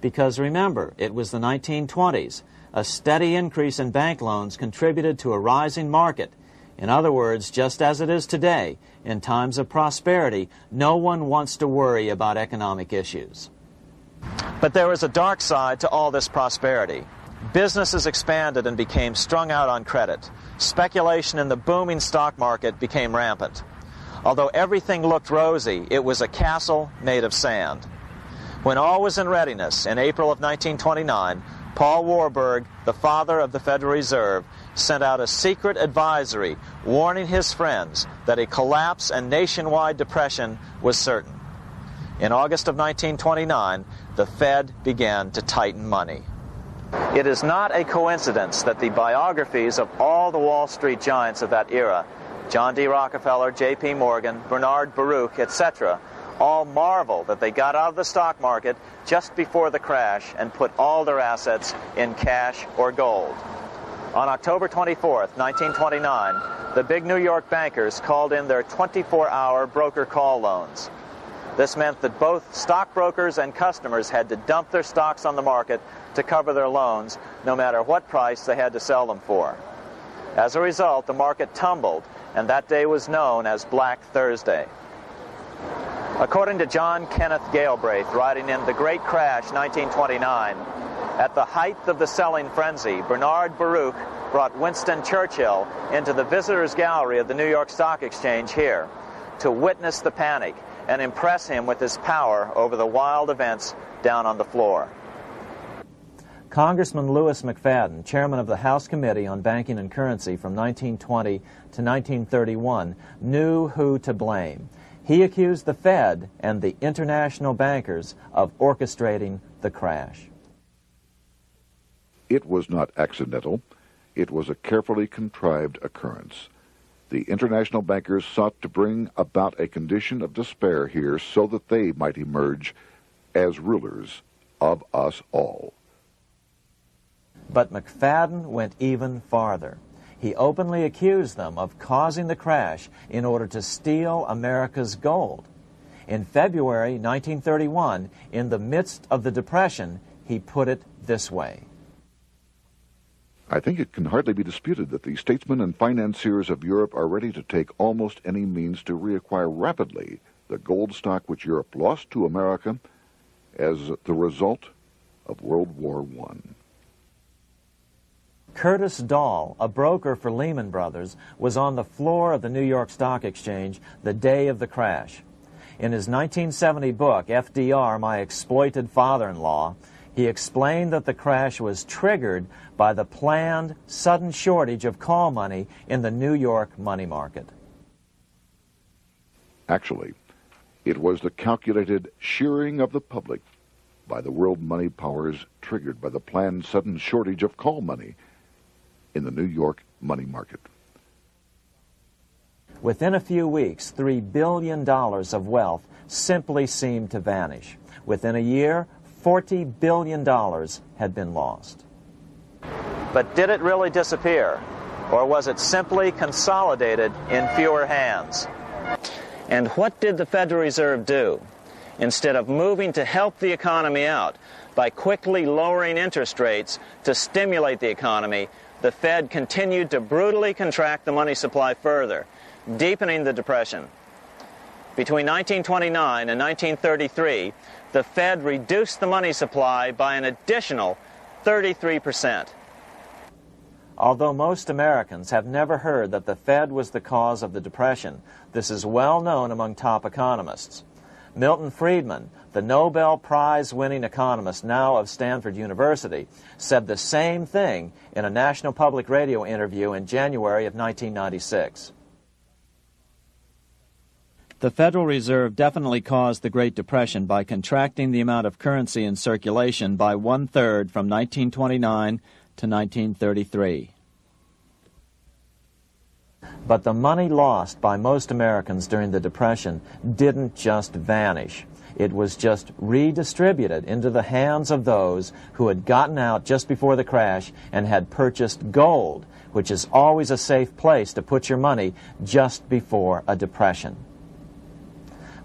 Speaker 2: Because remember, it was the 1920s. A steady increase in bank loans contributed to a rising market. In other words, just as it is today, in times of prosperity, no one wants to worry about economic issues. But there was a dark side to all this prosperity. Businesses expanded and became strung out on credit. Speculation in the booming stock market became rampant. Although everything looked rosy, it was a castle made of sand. When all was in readiness, in April of 1929, Paul Warburg, the father of the Federal Reserve, sent out a secret advisory warning his friends that a collapse and nationwide depression was certain. In August of 1929, the Fed began to tighten money. It is not a coincidence that the biographies of all the Wall Street giants of that era, John D. Rockefeller, J.P. Morgan, Bernard Baruch, etc., all marvel that they got out of the stock market just before the crash and put all their assets in cash or gold. On October 24th, 1929, the big New York bankers called in their 24-hour broker call loans. This meant that both stockbrokers and customers had to dump their stocks on the market to cover their loans, no matter what price they had to sell them for. As a result, the market tumbled, and that day was known as Black Thursday. According to John Kenneth Galbraith, writing in The Great Crash, 1929, at the height of the selling frenzy, Bernard Baruch brought Winston Churchill into the visitors' gallery of the New York Stock Exchange here to witness the panic and impress him with his power over the wild events down on the floor. Congressman Louis McFadden, chairman of the House Committee on Banking and Currency from 1920 to 1931, knew who to blame. He accused the Fed and the international bankers of orchestrating the crash.
Speaker 4: It was not accidental. It was a carefully contrived occurrence. The international bankers sought to bring about a condition of despair here so that they might emerge as rulers of us all.
Speaker 2: But McFadden went even farther. He openly accused them of causing the crash in order to steal America's gold. In February 1931, in the midst of the Depression, he put it this way.
Speaker 4: I think it can hardly be disputed that the statesmen and financiers of Europe are ready to take almost any means to reacquire rapidly the gold stock which Europe lost to America as the result of World War I.
Speaker 2: Curtis Dahl, a broker for Lehman Brothers, was on the floor of the New York Stock Exchange the day of the crash. In his 1970 book, FDR, My Exploited Father-in-Law, he explained that the crash was triggered by the planned sudden shortage of call money in the New York money market.
Speaker 4: Actually, it was the calculated shearing of the public by the world money powers triggered by the planned sudden shortage of call money in the New York money market.
Speaker 2: Within a few weeks, $3 billion of wealth simply seemed to vanish. Within a year, $40 billion had been lost. But did it really disappear? Or was it simply consolidated in fewer hands? And what did the Federal Reserve do? Instead of moving to help the economy out by quickly lowering interest rates to stimulate the economy, the Fed continued to brutally contract the money supply further, deepening the Depression. Between 1929 and 1933, the Fed reduced the money supply by an additional 33%. Although most Americans have never heard that the Fed was the cause of the Depression, this is well known among top economists. Milton Friedman, the Nobel Prize-winning economist now of Stanford University, said the same thing in a National Public Radio interview in January of 1996.
Speaker 3: The Federal Reserve definitely caused the Great Depression by contracting the amount of currency in circulation by 1/3 from 1929 to 1933.
Speaker 2: But the money lost by most Americans during the Depression didn't just vanish. It was just redistributed into the hands of those who had gotten out just before the crash and had purchased gold, which is always a safe place to put your money just before a depression.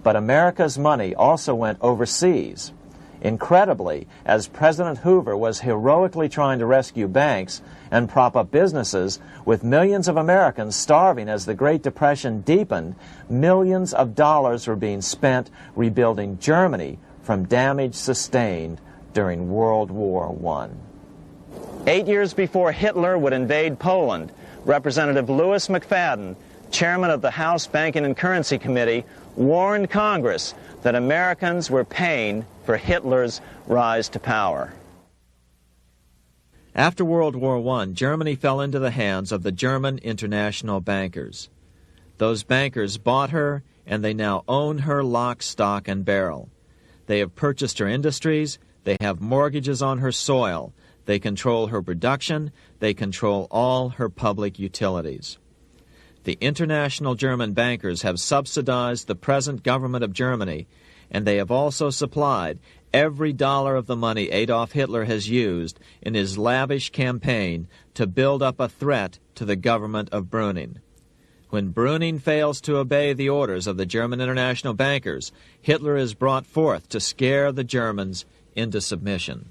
Speaker 2: But America's money also went overseas. Incredibly, as President Hoover was heroically trying to rescue banks and prop up businesses, with millions of Americans starving as the Great Depression deepened, millions of dollars were being spent rebuilding Germany from damage sustained during World War I. 8 years before Hitler would invade Poland, Representative Louis McFadden, chairman of the House Banking and Currency Committee, warned Congress that Americans were paying for Hitler's rise to power.
Speaker 3: After World War I, Germany fell into the hands of the German international bankers. Those bankers bought her, and they now own her lock, stock, and barrel. They have purchased her industries, they have mortgages on her soil, they control her production, they control all her public utilities. The international German bankers have subsidized the present government of Germany, and they have also supplied every dollar of the money Adolf Hitler has used in his lavish campaign to build up a threat to the government of Brüning. When Brüning fails to obey the orders of the German international bankers, Hitler is brought forth to scare the Germans into submission.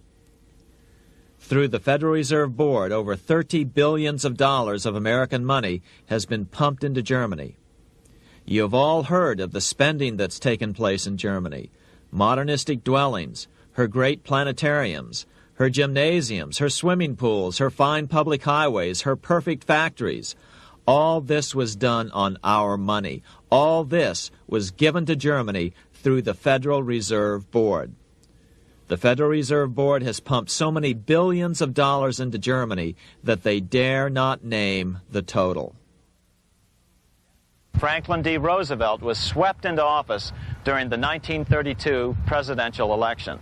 Speaker 3: Through the Federal Reserve Board, over $30 billion of American money has been pumped into Germany. You have all heard of the spending that's taken place in Germany. Modernistic dwellings, her great planetariums, her gymnasiums, her swimming pools, her fine public highways, her perfect factories. All this was done on our money. All this was given to Germany through the Federal Reserve Board. The Federal Reserve Board has pumped so many billions of dollars into Germany that they dare not name the total.
Speaker 1: Franklin D. Roosevelt was swept into office during the 1932 presidential election.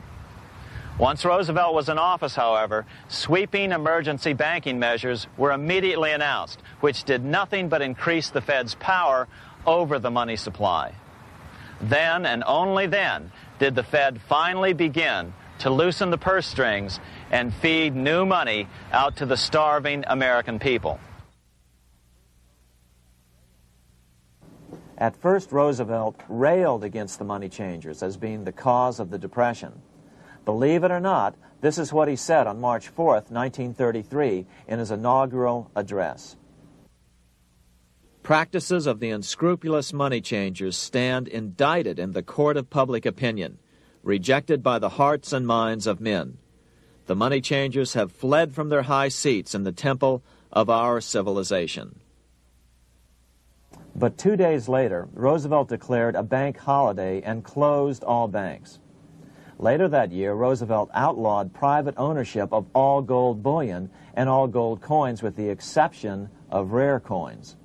Speaker 1: Once Roosevelt was in office, however, sweeping emergency banking measures were immediately announced, which did nothing but increase the Fed's power over the money supply. Then, and only then, did the Fed finally begin to loosen the purse strings and feed new money out to the starving American people.
Speaker 2: At first, Roosevelt railed against the money changers as being the cause of the Depression. Believe it or not, This is what he said on March 4th, 1933, in his inaugural address.
Speaker 3: Practices of the unscrupulous money changers stand indicted in the court of public opinion, rejected by the hearts and minds of men. The money changers have fled from their high seats in the temple of our civilization.
Speaker 2: But 2 days later, Roosevelt declared a bank holiday and closed all banks. Later that year, Roosevelt outlawed private ownership of all gold bullion and all gold coins with the exception of rare coins.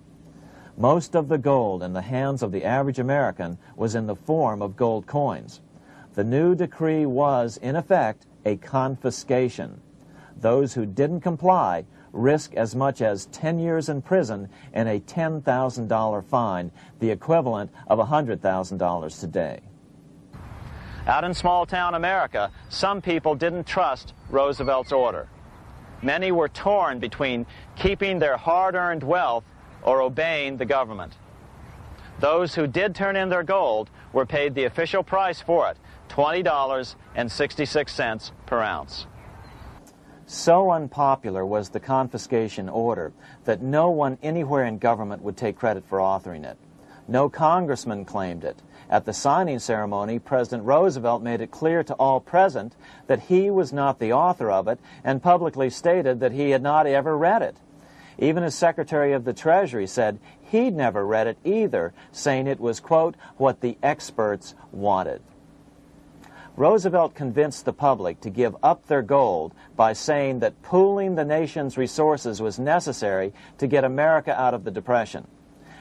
Speaker 2: Most of the gold in the hands of the average American was in the form of gold coins. The new decree was, in effect, a confiscation. Those who didn't comply risk as much as 10 years in prison and a $10,000 fine, the equivalent of $100,000 today.
Speaker 1: Out in small-town America, some people didn't trust Roosevelt's order. Many were torn between keeping their hard-earned wealth or obeying the government. Those who did turn in their gold were paid the official price for it, $20.66 per ounce.
Speaker 2: So unpopular was the confiscation order that no one anywhere in government would take credit for authoring it. No congressman claimed it. At the signing ceremony, President Roosevelt made it clear to all present that he was not the author of it and publicly stated that he had not ever read it. Even his Secretary of the Treasury said he'd never read it either, saying it was, quote, what the experts wanted. Roosevelt convinced the public to give up their gold by saying that pooling the nation's resources was necessary to get America out of the Depression.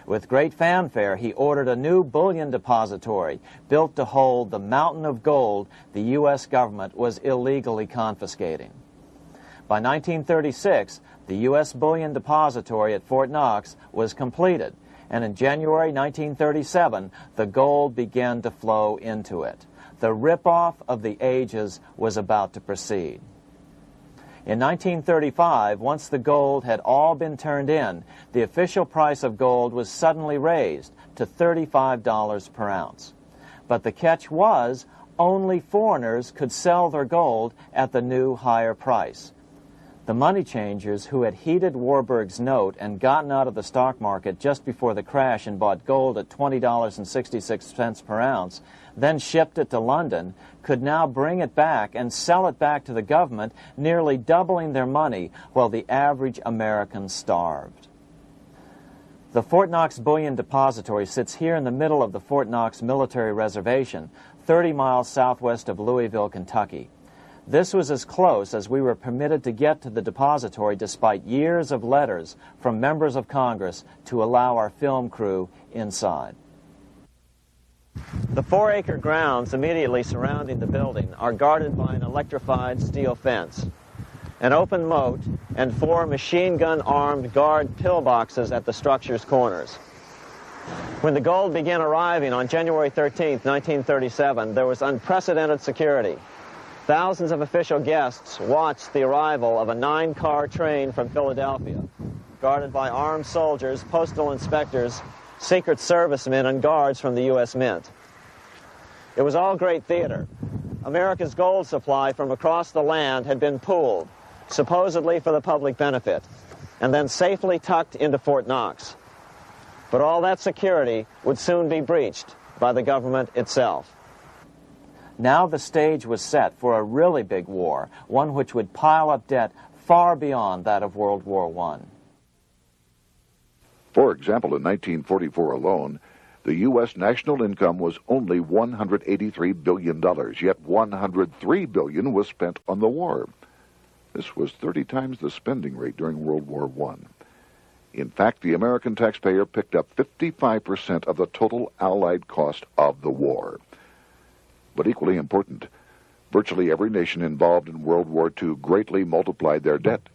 Speaker 2: With great fanfare, he ordered a new bullion depository built to hold the mountain of gold the U.S. government was illegally confiscating. By 1936, the U.S. Bullion Depository at Fort Knox was completed, and in January 1937, the gold began to flow into it. The rip-off of the ages was about to proceed. In 1935, once the gold had all been turned in, the official price of gold was suddenly raised to $35 per ounce. But the catch was, only foreigners could sell their gold at the new higher price. The money changers who had heeded Warburg's note and gotten out of the stock market just before the crash and bought gold at $20.66 per ounce, then shipped it to London, could now bring it back and sell it back to the government, nearly doubling their money while the average American starved. The Fort Knox Bullion Depository sits here in the middle of the Fort Knox Military Reservation, 30 miles southwest of Louisville, Kentucky. This was as close as we were permitted to get to the depository despite years of letters from members of Congress to allow our film crew inside.
Speaker 1: The 4-acre grounds immediately surrounding the building are guarded by an electrified steel fence, an open moat, and 4 machine-gun-armed guard pillboxes at the structure's corners. When the gold began arriving on January 13, 1937, there was unprecedented security. Thousands of official guests watched the arrival of a 9-car train from Philadelphia, guarded by armed soldiers, postal inspectors, Secret Servicemen, and guards from the U.S. Mint. It was all great theater. America's gold supply from across the land had been pooled, supposedly for the public benefit, and then safely tucked into Fort Knox. But all that security would soon be breached by the government itself.
Speaker 2: Now the stage was set for a really big war, one which would pile up debt far beyond that of World War I.
Speaker 4: For example, in 1944 alone, the U.S. national income was only $183 billion, yet $103 billion was spent on the war. This was 30 times the spending rate during World War I. In fact, the American taxpayer picked up 55% of the total Allied cost of the war. But equally important, virtually every nation involved in World War II greatly multiplied their debt.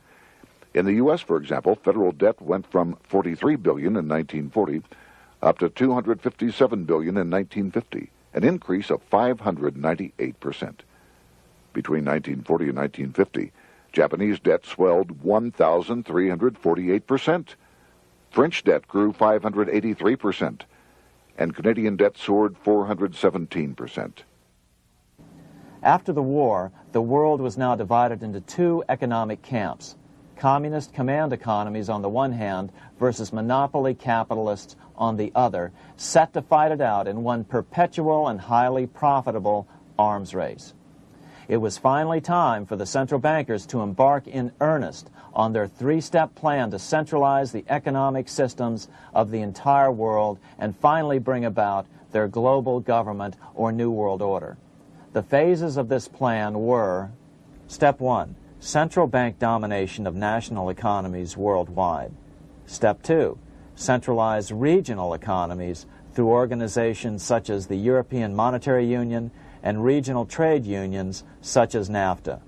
Speaker 4: In the U.S., for example, federal debt went from $43 billion in 1940 up to $257 billion in 1950, an increase of 598%. Between 1940 and 1950, Japanese debt swelled 1,348%. French debt grew 583%, and Canadian debt soared 417%.
Speaker 2: After the war, the world was now divided into two economic camps: communist command economies on the one hand versus monopoly capitalists on the other, set to fight it out in one perpetual and highly profitable arms race. It was finally time for the central bankers to embark in earnest on their three-step plan to centralize the economic systems of the entire world and finally bring about their global government or New World Order. The phases of this plan were: Step 1, central bank domination of national economies worldwide. Step 2, centralize regional economies through organizations such as the European Monetary Union and regional trade unions such as NAFTA.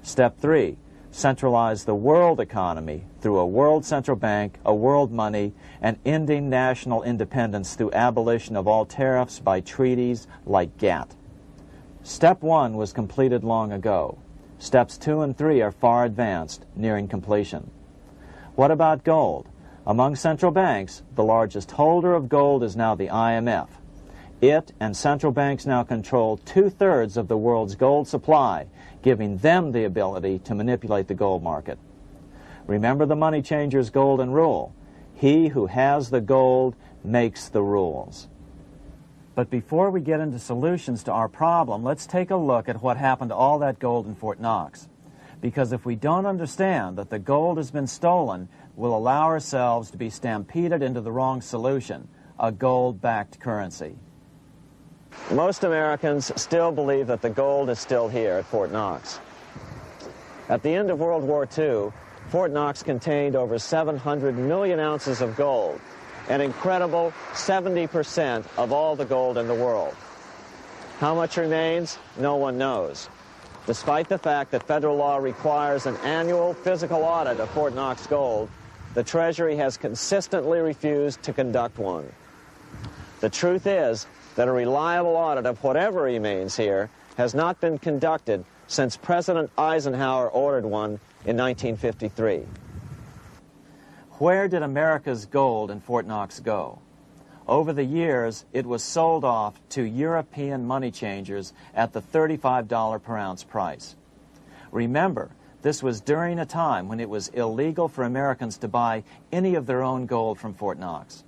Speaker 2: Step 3, centralize the world economy through a world central bank, a world money, and ending national independence through abolition of all tariffs by treaties like GATT. Step 1 was completed long ago. Steps 2 and 3 are far advanced, nearing completion. What about gold? Among central banks, the largest holder of gold is now the IMF. It and central banks now control 2/3 of the world's gold supply, giving them the ability to manipulate the gold market. Remember the money changer's golden rule: he who has the gold makes the rules. But before we get into solutions to our problem, let's take a look at what happened to all that gold in Fort Knox. Because if we don't understand that the gold has been stolen, we'll allow ourselves to be stampeded into the wrong solution: a gold-backed currency.
Speaker 1: Most Americans still believe that the gold is still here at Fort Knox. At the end of World War II, Fort Knox contained over 700 million ounces of gold, an incredible 70% of all the gold in the world. How much remains? No one knows. Despite the fact that federal law requires an annual physical audit of Fort Knox gold, the Treasury has consistently refused to conduct one. The truth is that a reliable audit of whatever remains here has not been conducted since President Eisenhower ordered one in 1953.
Speaker 2: Where did America's gold in Fort Knox go? Over the years, it was sold off to European money changers at the $35 per ounce price. Remember, this was during a time when it was illegal for Americans to buy any of their own gold from Fort Knox.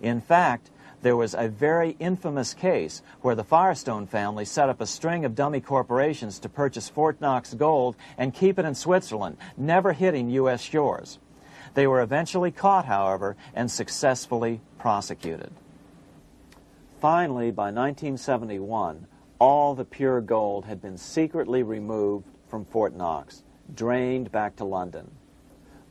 Speaker 2: In fact, there was a very infamous case where the Firestone family set up a string of dummy corporations to purchase Fort Knox gold and keep it in Switzerland, never hitting U.S. shores. They were eventually caught, however, and successfully prosecuted. Finally, by 1971, all the pure gold had been secretly removed from Fort Knox, drained back to London.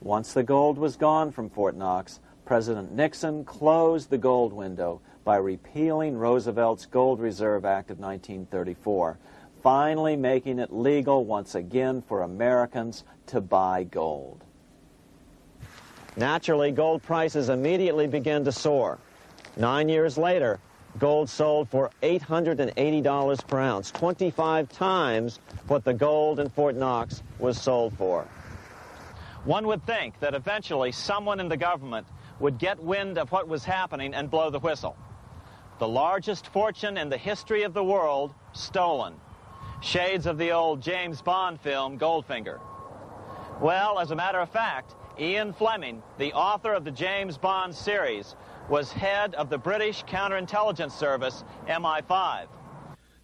Speaker 2: Once the gold was gone from Fort Knox, President Nixon closed the gold window by repealing Roosevelt's Gold Reserve Act of 1934, finally making it legal once again for Americans to buy gold.
Speaker 1: Naturally, gold prices immediately began to soar. 9 years later, gold sold for $880 per ounce, 25 times what the gold in Fort Knox was sold for. One would think that eventually someone in the government would get wind of what was happening and blow the whistle. The largest fortune in the history of the world stolen. Shades of the old James Bond film, Goldfinger. Well, as a matter of fact, Ian Fleming, the author of the James Bond series, was head of the British counterintelligence service, MI5.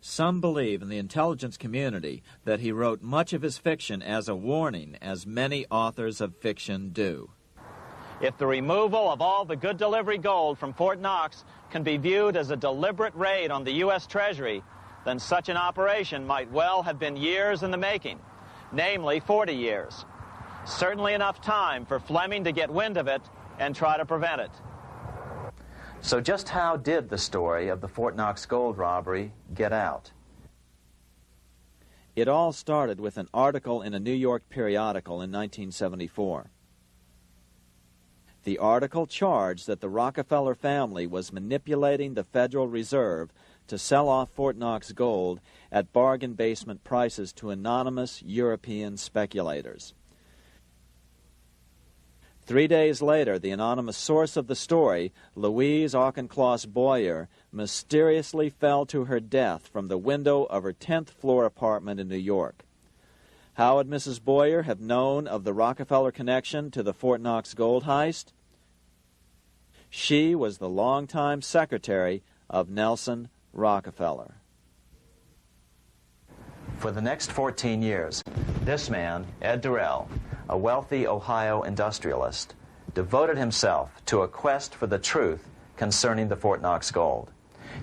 Speaker 3: Some believe in the intelligence community that he wrote much of his fiction as a warning, as many authors of fiction do.
Speaker 1: If the removal of all the good delivery gold from Fort Knox can be viewed as a deliberate raid on the U.S. Treasury, then such an operation might well have been years in the making, namely 40 years. Certainly enough time for Fleming to get wind of it and try to prevent it.
Speaker 2: So just how did the story of the Fort Knox gold robbery get out?
Speaker 3: It all started with an article in a New York periodical in 1974. The article charged that the Rockefeller family was manipulating the Federal Reserve to sell off Fort Knox gold at bargain basement prices to anonymous European speculators.
Speaker 2: 3 days later, the anonymous source of the story, Louise Auchincloss Boyer, mysteriously fell to her death from the window of her 10th floor apartment in New York. How would Mrs. Boyer have known of the Rockefeller connection to the Fort Knox gold heist? She was the longtime secretary of Nelson Rockefeller.
Speaker 3: For the next 14 years, this man, Ed Durrell, a wealthy Ohio industrialist, devoted himself to a quest for the truth concerning the Fort Knox gold.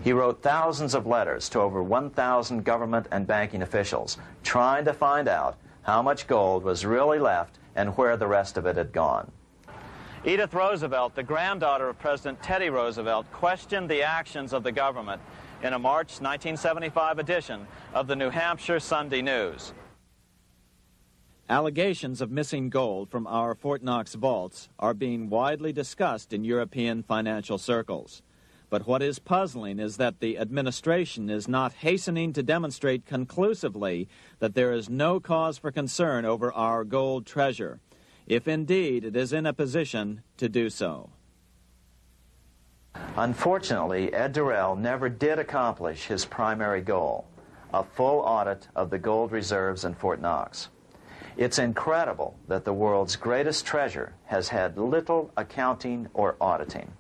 Speaker 3: He wrote thousands of letters to over 1,000 government and banking officials, trying to find out how much gold was really left and where the rest of it had gone.
Speaker 1: Edith Roosevelt, the granddaughter of President Teddy Roosevelt, questioned the actions of the government in a March 1975 edition of the New Hampshire Sunday News.
Speaker 2: Allegations of missing gold from our Fort Knox vaults are being widely discussed in European financial circles. But what is puzzling is that the administration is not hastening to demonstrate conclusively that there is no cause for concern over our gold treasure, if indeed it is in a position to do so.
Speaker 3: Unfortunately, Ed Durrell never did accomplish his primary goal, a full audit of the gold reserves in Fort Knox. It's incredible that the world's greatest treasure has had little accounting or auditing.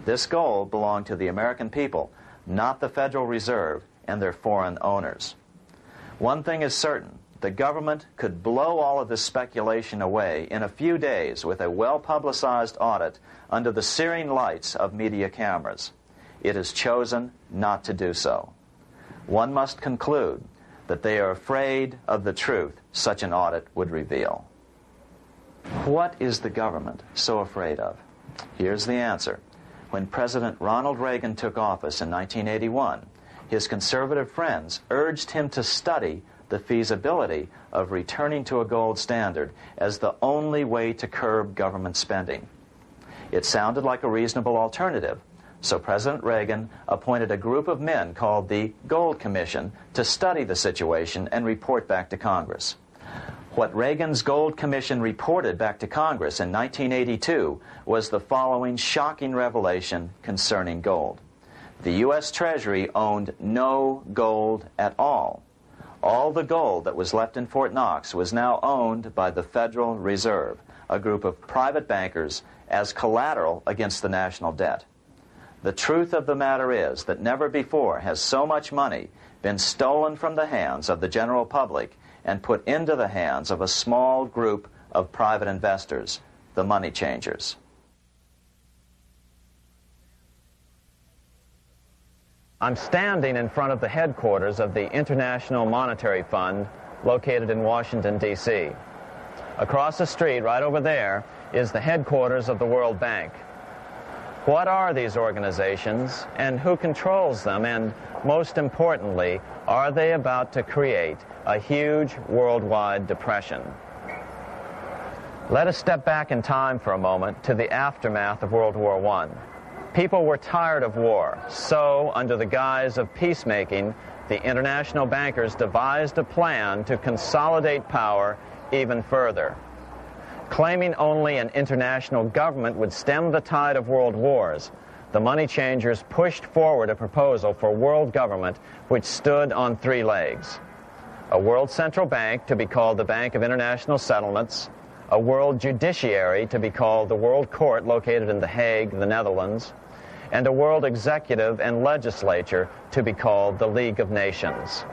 Speaker 3: This gold belonged to the American people, not the Federal Reserve and their foreign owners. One thing is certain, the government could blow all of this speculation away in a few days with a well-publicized audit under the searing lights of media cameras. It has chosen not to do so. One must conclude that they are afraid of the truth such an audit would reveal. What is the government so afraid of? Here's the answer. When President Ronald Reagan took office in 1981, his conservative friends urged him to study the feasibility of returning to a gold standard as the only way to curb government spending. It sounded like a reasonable alternative, so President Reagan appointed a group of men called the Gold Commission to study the situation and report back to Congress. What Reagan's Gold Commission reported back to Congress in 1982 was the following shocking revelation concerning gold. The U.S. Treasury owned no gold at all. All the gold that was left in Fort Knox was now owned by the Federal Reserve, a group of private bankers, as collateral against the national debt. The truth of the matter is that never before has so much money been stolen from the hands of the general public and put into the hands of a small group of private investors, the money changers.
Speaker 1: I'm standing in front of the headquarters of the International Monetary Fund located in Washington, D.C. Across the street, right over there, is the headquarters of the World Bank. What are these organizations and who controls them? And most importantly, are they about to create a huge worldwide depression? Let us step back in time for a moment to the aftermath of World War I. People were tired of war, so under the guise of peacemaking, the international bankers devised a plan to consolidate power even further. Claiming only an international government would stem the tide of world wars, the money changers pushed forward a proposal for world government which stood on three legs. A world central bank to be called the Bank of International Settlements, a world judiciary to be called the World Court located in The Hague, the Netherlands, and a world executive and legislature to be called the League of Nations.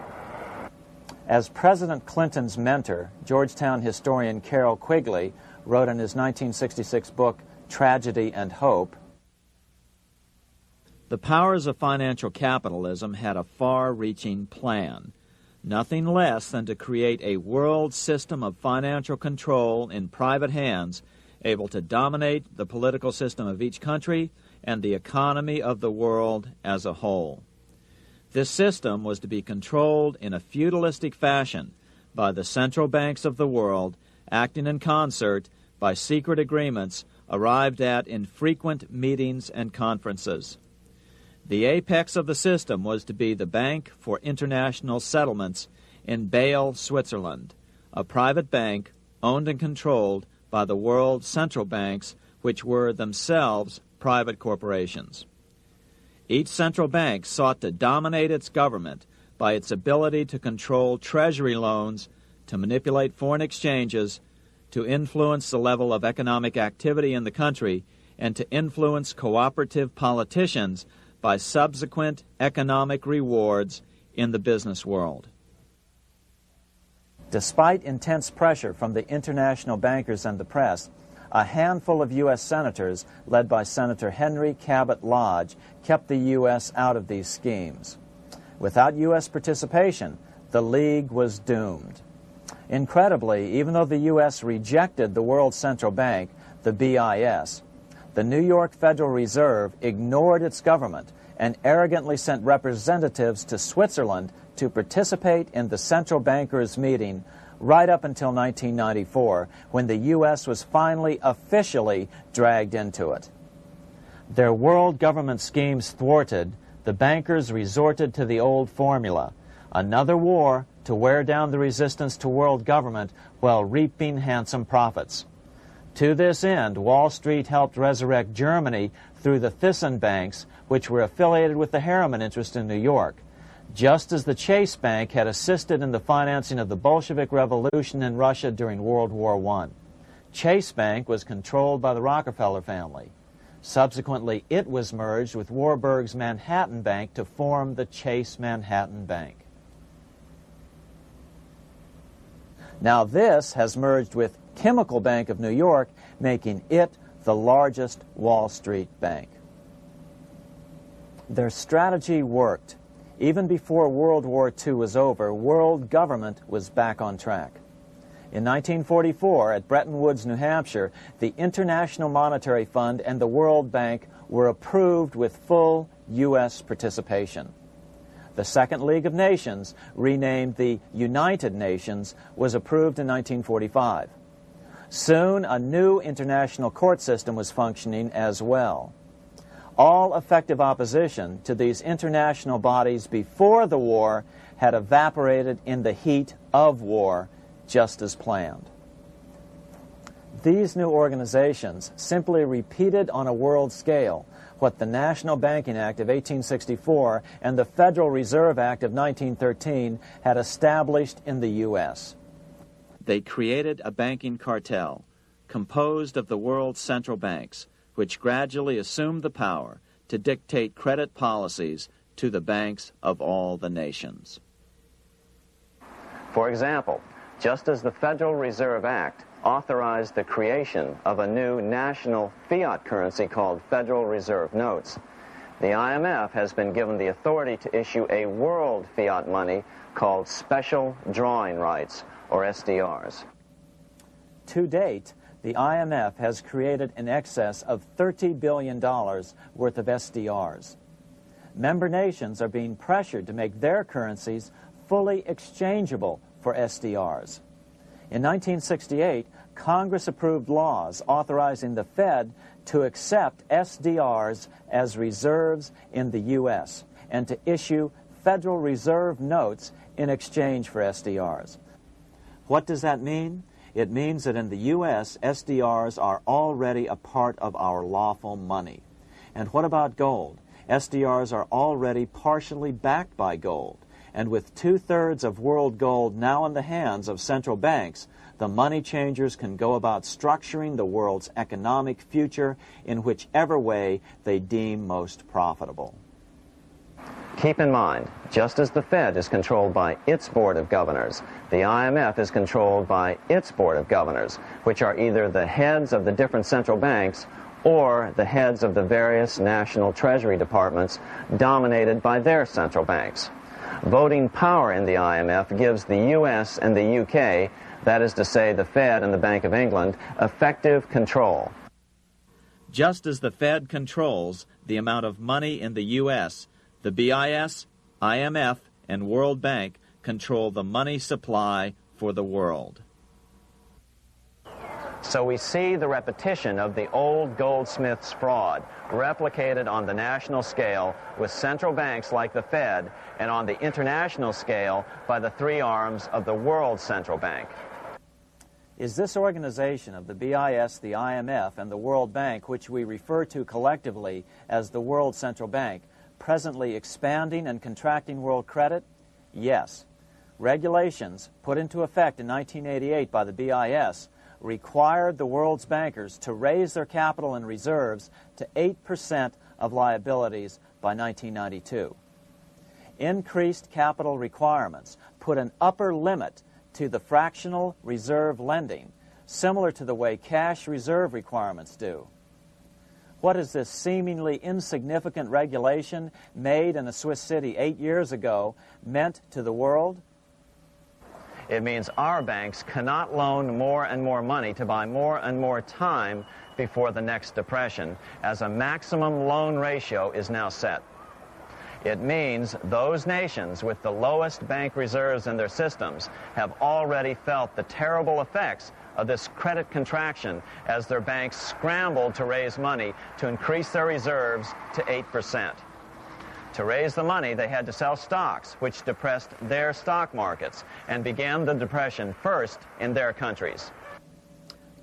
Speaker 2: As President Clinton's mentor, Georgetown historian Carroll Quigley wrote in his 1966 book, Tragedy and Hope,
Speaker 3: the powers of financial capitalism had a far-reaching plan, nothing less than to create a world system of financial control in private hands, able to dominate the political system of each country and the economy of the world as a whole. This system was to be controlled in a feudalistic fashion by the central banks of the world, acting in concert by secret agreements arrived at in frequent meetings and conferences. The apex of the system was to be the Bank for International Settlements in Bâle, Switzerland, a private bank owned and controlled
Speaker 2: by the world central banks, which were themselves private corporations. Each central bank sought to dominate its government by its ability to control treasury loans, to manipulate foreign exchanges, to influence the level of economic activity in the country, and to influence cooperative politicians by subsequent economic rewards in the business world. Despite intense pressure from the international bankers and the press, a handful of U.S. senators, led by Senator Henry Cabot Lodge, kept the U.S. out of these schemes. Without U.S. participation, the League was doomed. Incredibly, even though the U.S. rejected the World Central Bank, the BIS, the New York Federal Reserve ignored its government and arrogantly sent representatives to Switzerland to participate in the central bankers' meeting right up until 1994, when the U.S. was finally officially dragged into it. Their world government schemes thwarted, the bankers resorted to the old formula: another war to wear down the resistance to world government while reaping handsome profits. To this end, Wall Street helped resurrect Germany through the Thyssen banks, which were affiliated with the Harriman interest in New York, just as the Chase Bank had assisted in the financing of the Bolshevik Revolution in Russia during World War I. Chase Bank was controlled by the Rockefeller family. Subsequently, it was merged with Warburg's Manhattan Bank to form the Chase Manhattan Bank. Now this has merged with Chemical Bank of New York, making it the largest Wall Street bank. Their strategy worked. Even before World War II was over, world government was back on track. In 1944, at Bretton Woods, New Hampshire, the International Monetary Fund and the World Bank were approved with full U.S. participation. The Second League of Nations, renamed the United Nations, was approved in 1945. Soon, a new international court system was functioning as well. All effective opposition to these international bodies before the war had evaporated in the heat of war, just as planned. These new organizations simply repeated on a world scale what the National Banking Act of 1864 and the Federal Reserve Act of 1913 had established in the U.S. They created a banking cartel composed of the world's central banks, which gradually assumed the power to dictate credit policies to the banks of all the nations.
Speaker 1: For example, just as the Federal Reserve Act authorized the creation of a new national fiat currency called Federal Reserve Notes, the IMF has been given the authority to issue a world fiat money called Special Drawing Rights, or SDRs. To date, the IMF has created in excess of $30 billion worth of SDRs. Member nations are being pressured to make their currencies fully exchangeable for SDRs. In 1968, Congress approved laws authorizing the Fed to accept SDRs as reserves in the U.S. and to issue Federal Reserve notes in exchange for SDRs. What does that mean? It means that in the U.S., SDRs are already a part of our lawful money. And what about gold? SDRs are already partially backed by gold. And with 2/3 of world gold now in the hands of central banks, the money changers can go about structuring the world's economic future in whichever way they deem most profitable. Keep in mind, just as the Fed is controlled by its Board of Governors, the IMF is controlled by its Board of Governors, which are either the heads of the different central banks or the heads of the various national treasury departments dominated by their central banks. Voting power in the IMF gives the U.S. and the U.K., that is to say the Fed and the Bank of England, effective control.
Speaker 2: Just as the Fed controls the amount of money in the U.S., the BIS, IMF, and World Bank control the money supply for the world. So we see the repetition of the old Goldsmiths fraud replicated on the national scale with central banks like the Fed and on the international scale by the three arms of the World Central Bank. Is this organization of the BIS, the IMF, and the World Bank, which we refer to collectively as the World Central Bank, presently expanding and contracting world credit? Yes. Regulations put into effect in 1988 by the BIS required the world's bankers to raise their capital and reserves to 8% of liabilities by 1992. Increased capital requirements put an upper limit to the fractional reserve lending, similar to the way cash reserve requirements do. What has this seemingly insignificant regulation made in a Swiss city 8 years ago meant to the world?
Speaker 1: It means our banks cannot loan more and more money to buy more and more time before the next depression, as a maximum loan ratio is now set. It means those nations with the lowest bank reserves in their systems have already felt the terrible effects of this credit contraction as their banks scrambled to raise money to increase their reserves to 8%. To raise the money, they had to sell stocks, which depressed their stock markets and began the depression first in their countries.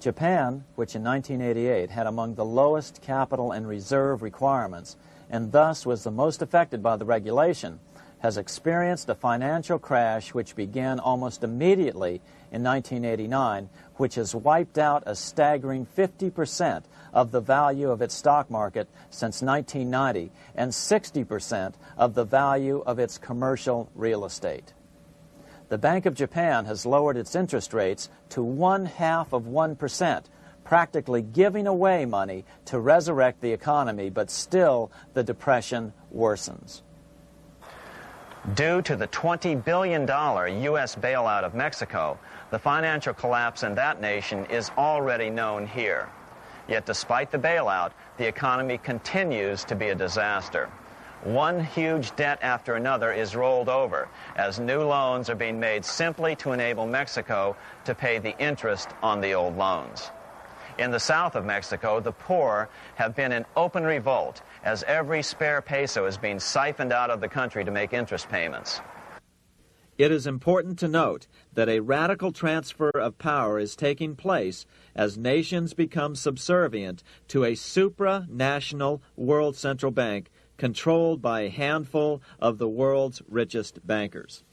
Speaker 2: Japan, which in 1988 had among the lowest capital and reserve requirements, and thus was the most affected by the regulation, has experienced a financial crash which began almost immediately in 1989, which has wiped out a staggering 50% of the value of its stock market since 1990 and 60% of the value of its commercial real estate. The Bank of Japan has lowered its interest rates to 0.5%, practically giving away money to resurrect the economy, but still the depression worsens.
Speaker 1: Due to the $20 billion U.S. bailout of Mexico, the financial collapse in that nation is already known here. Yet despite the bailout, the economy continues to be a disaster. One huge debt after another is rolled over as new loans are being made simply to enable Mexico to pay the interest on the old loans. In the south of Mexico, the poor have been in open revolt as every spare peso is being siphoned out of the country to make interest payments.
Speaker 3: It is important to note that a radical transfer of power is taking place as nations become subservient to a supranational world central bank controlled by a handful of the world's richest bankers.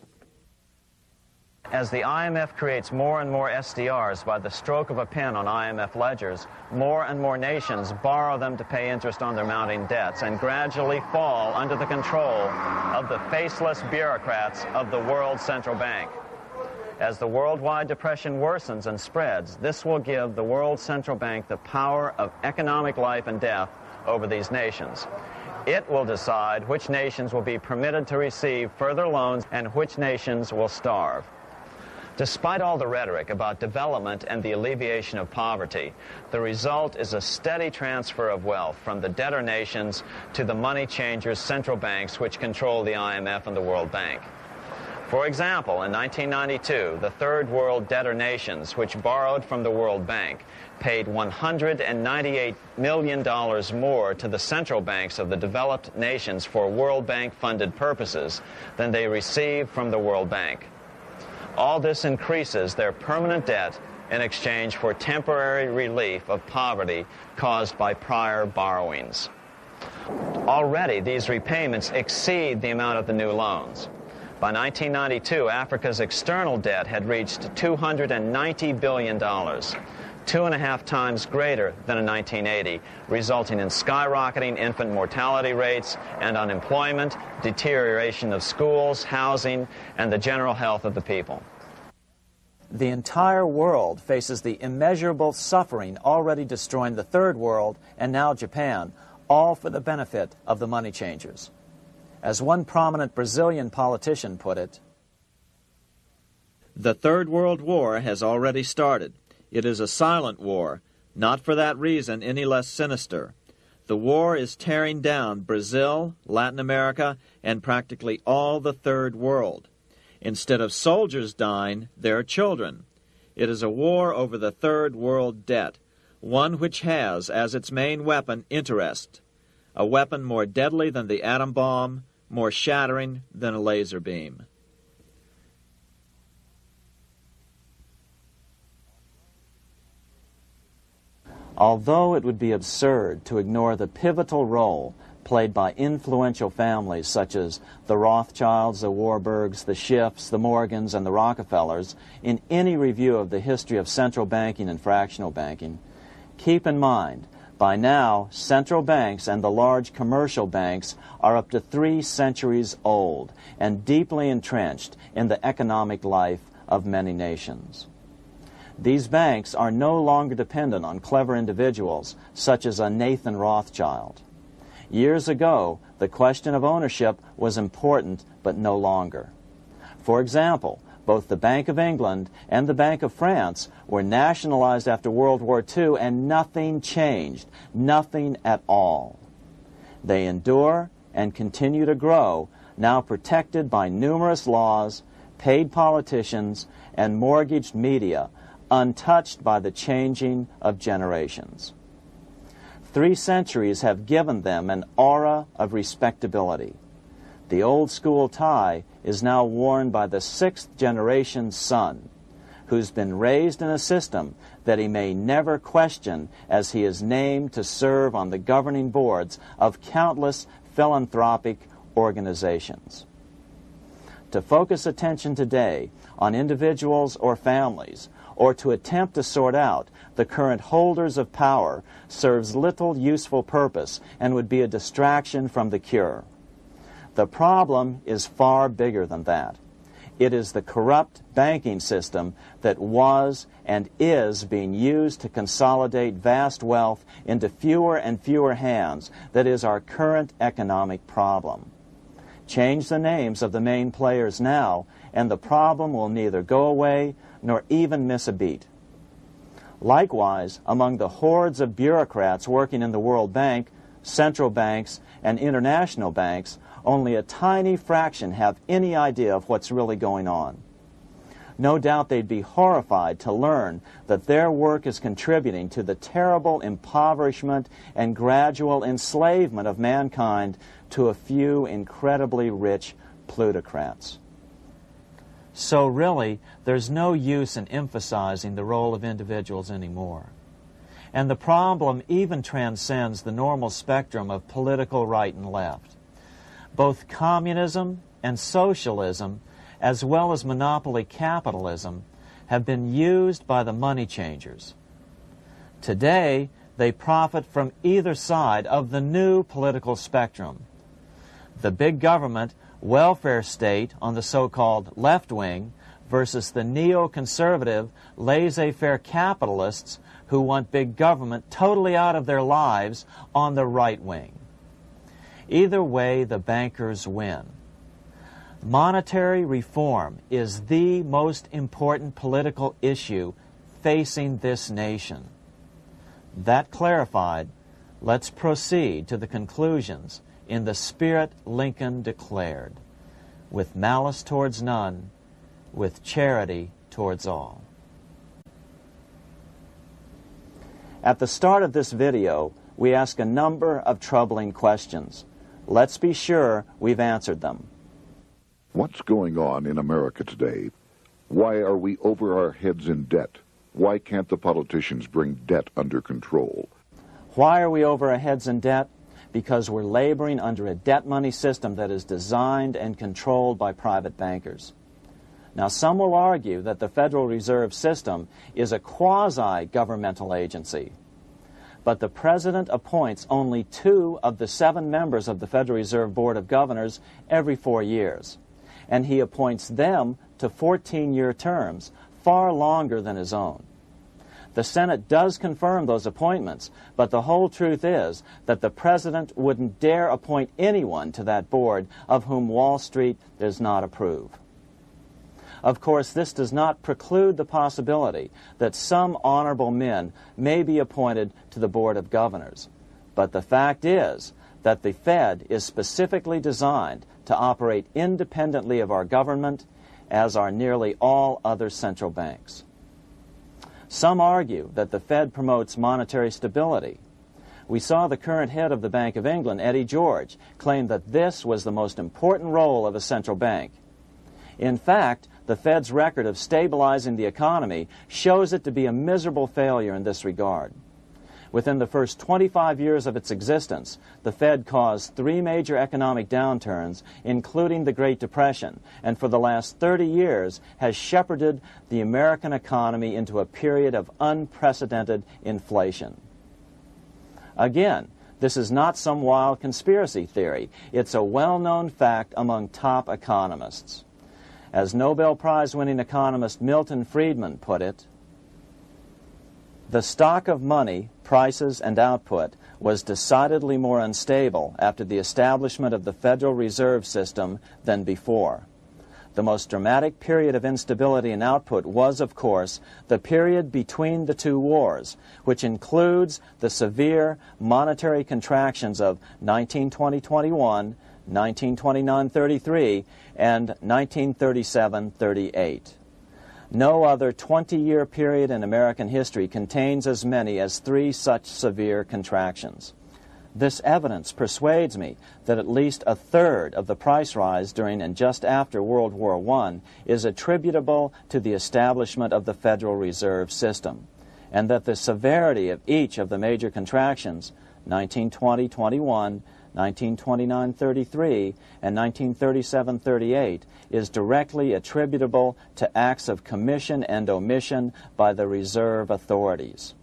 Speaker 1: As the IMF creates more and more SDRs by the stroke of a pen on IMF ledgers, more and more nations borrow them to pay interest on their mounting debts and gradually fall under the control of the faceless bureaucrats of the World Central Bank. As the worldwide depression worsens and spreads, this will give the World Central Bank the power of economic life and death over these nations. It will decide which nations will be permitted to receive further loans and which nations will starve. Despite all the rhetoric about development and the alleviation of poverty, the result is a steady transfer of wealth from the debtor nations to the money changers' central banks which control the IMF and the World Bank. For example, in 1992, the Third World debtor nations, which borrowed from the World Bank, paid $198 million more to the central banks of the developed nations for World Bank-funded purposes than they received from the World Bank. All this increases their permanent debt in exchange for temporary relief of poverty caused by prior borrowings. Already, these repayments exceed the amount of the new loans. By 1992, Africa's external debt had reached $290 billion, 2.5 times greater than in 1980, resulting in skyrocketing infant mortality rates and unemployment, deterioration of schools, housing, and the general health of the people.
Speaker 2: The entire world faces the immeasurable suffering already destroying the Third World and now Japan, all for the benefit of the money changers. As one prominent Brazilian politician put it,
Speaker 3: "The Third World War has already started. It is a silent war, not for that reason any less sinister. The war is tearing down Brazil, Latin America, and practically all the Third World. Instead of soldiers dying, there are children. It is a war over the Third World debt, one which has as its main weapon interest, a weapon more deadly than the atom bomb, more shattering than a laser beam."
Speaker 2: Although it would be absurd to ignore the pivotal role played by influential families such as the Rothschilds, the Warburgs, the Schiffs, the Morgans, and the Rockefellers in any review of the history of central banking and fractional banking, keep in mind, by now, central banks and the large commercial banks are up to 3 centuries old and deeply entrenched in the economic life of many nations. These banks are no longer dependent on clever individuals such as a Nathan Rothschild. Years ago, the question of ownership was important, but no longer. For example, both the Bank of England and the Bank of France were nationalized after World War II, and nothing changed, nothing at all. They endure and continue to grow, now protected by numerous laws, paid politicians, and mortgaged media, untouched by the changing of generations. 3 centuries have given them an aura of respectability. The old school tie is now worn by the 6th generation son, who's been raised in a system that he may never question as he is named to serve on the governing boards of countless philanthropic organizations. To focus attention today on individuals or families, or to attempt to sort out the current holders of power, serves little useful purpose and would be a distraction from the cure. The problem is far bigger than that. It is the corrupt banking system that was and is being used to consolidate vast wealth into fewer and fewer hands that is our current economic problem. Change the names of the main players now, and the problem will neither go away nor even miss a beat. Likewise, among the hordes of bureaucrats working in the World Bank, central banks, and international banks, only a tiny fraction have any idea of what's really going on. No doubt they'd be horrified to learn that their work is contributing to the terrible impoverishment and gradual enslavement of mankind to a few incredibly rich plutocrats. So really, there's no use in emphasizing the role of individuals anymore. And the problem even transcends the normal spectrum of political right and left. Both communism and socialism, as well as monopoly capitalism, have been used by the money changers. Today, they profit from either side of the new political spectrum. The big government welfare state on the so-called left wing versus the neoconservative laissez-faire capitalists who want big government totally out of their lives on the right wing. Either way, the bankers win. Monetary reform is the most important political issue facing this nation. That clarified, let's proceed to the conclusions in the spirit Lincoln declared, with malice towards none, with charity towards all. At the start of this video, we ask a number of troubling questions. Let's be sure we've answered them.
Speaker 4: What's going on in America today? Why are we over our heads in debt? Why can't the politicians bring debt under control?
Speaker 2: Why are we over our heads in debt? Because we're laboring under a debt money system that is designed and controlled by private bankers. Now, some will argue that the Federal Reserve System is a quasi-governmental agency. But the President appoints only 2 of the 7 members of the Federal Reserve Board of Governors every 4 years. And he appoints them to 14-year terms, far longer than his own. The Senate does confirm those appointments, but the whole truth is that the President wouldn't dare appoint anyone to that board of whom Wall Street does not approve. Of course, this does not preclude the possibility that some honorable men may be appointed to the Board of Governors. But the fact is that the Fed is specifically designed to operate independently of our government, as are nearly all other central banks. Some argue that the Fed promotes monetary stability. We saw the current head of the Bank of England, Eddie George, claim that this was the most important role of a central bank. In fact, the Fed's record of stabilizing the economy shows it to be a miserable failure in this regard. Within the first 25 years of its existence, the Fed caused 3 major economic downturns, including the Great Depression, and for the last 30 years has shepherded the American economy into a period of unprecedented inflation. Again, this is not some wild conspiracy theory. It's a well-known fact among top economists. As Nobel Prize-winning economist Milton Friedman put it, the stock of money, prices, and output was decidedly more unstable after the establishment of the Federal Reserve System than before. The most dramatic period of instability in output was, of course, the period between the 2 wars, which includes the severe monetary contractions of 1920-21, 1929-33, and 1937-38. No other 20-year period in American history contains as many as 3 such severe contractions. This evidence persuades me that at least a third of the price rise during and just after World War I is attributable to the establishment of the Federal Reserve System, and that the severity of each of the major contractions, 1920-21, 1929-33, and 1937-38, is directly attributable to acts of commission and omission by the reserve authorities.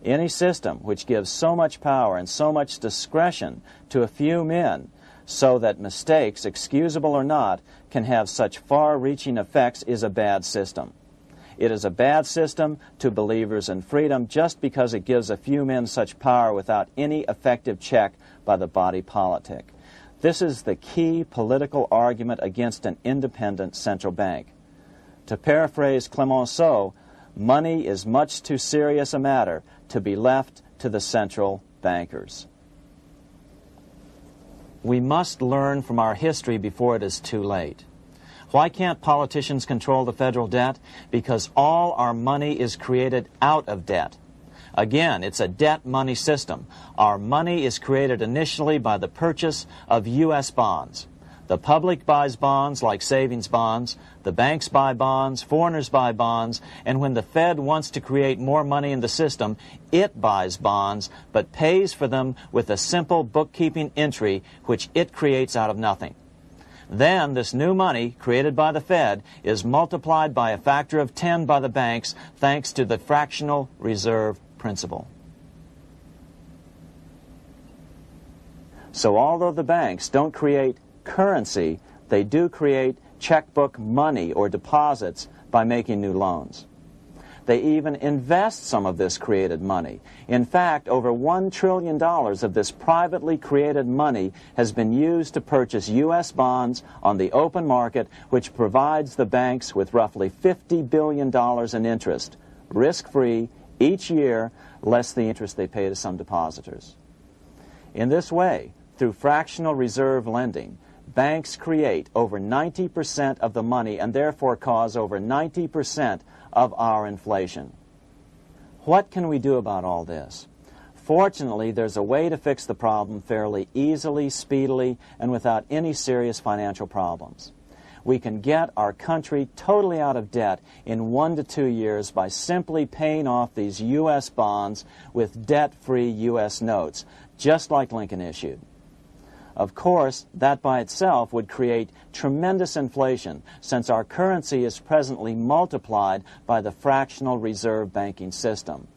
Speaker 2: Any system which gives so much power and so much discretion to a few men so that mistakes, excusable or not, can have such far-reaching effects is a bad system. It is a bad system to believers in freedom just because it gives a few men such power without any effective check by the body politic. This is the key political argument against an independent central bank. To paraphrase Clemenceau, money is much too serious a matter to be left to the central bankers. We must learn from our history before it is too late. Why can't politicians control the federal debt? Because all our money is created out of debt. Again, it's a debt money system. Our money is created initially by the purchase of U.S. bonds. The public buys bonds like savings bonds, the banks buy bonds, foreigners buy bonds, and when the Fed wants to create more money in the system, it buys bonds, but pays for them with a simple bookkeeping entry which it creates out of nothing. Then this new money, created by the Fed, is multiplied by a factor of 10 by the banks thanks to the fractional reserve principle. So although the banks don't create currency, they do create checkbook money or deposits by making new loans. They even invest some of this created money. In fact, over $1 trillion of this privately created money has been used to purchase U.S. bonds on the open market, which provides the banks with roughly $50 billion in interest, risk-free, each year, less the interest they pay to some depositors. In this way, through fractional reserve lending, banks create over 90% of the money and therefore cause over 90% of our inflation. What can we do about all this? Fortunately, there's a way to fix the problem fairly easily, speedily, and without any serious financial problems. We can get our country totally out of debt in 1 to 2 years by simply paying off these U.S. bonds with debt-free U.S. notes, just like Lincoln issued. Of course, that by itself would create tremendous inflation, since our currency is presently multiplied by the fractional reserve banking system.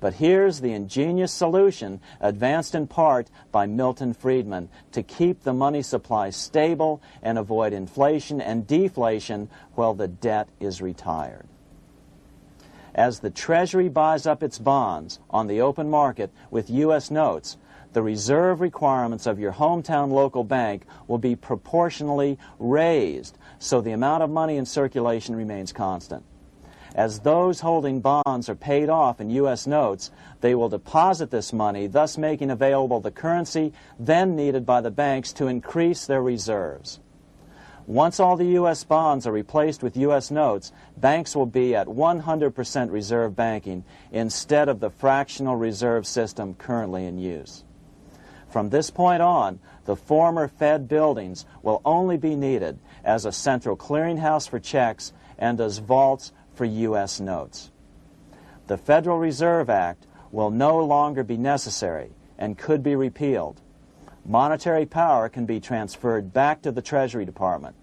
Speaker 2: But here's the ingenious solution, advanced in part by Milton Friedman, to keep the money supply stable and avoid inflation and deflation while the debt is retired. As the Treasury buys up its bonds on the open market with U.S. notes, the reserve requirements of your hometown local bank will be proportionally raised, so the amount of money in circulation remains constant. As those holding bonds are paid off in U.S. notes, they will deposit this money, thus making available the currency then needed by the banks to increase their reserves. Once all the U.S. bonds are replaced with U.S. notes, banks will be at 100% reserve banking instead of the fractional reserve system currently in use. From this point on, the former Fed buildings will only be needed as a central clearinghouse for checks and as vaults for U.S. notes. The Federal Reserve Act will no longer be necessary and could be repealed. Monetary power can be transferred back to the Treasury Department.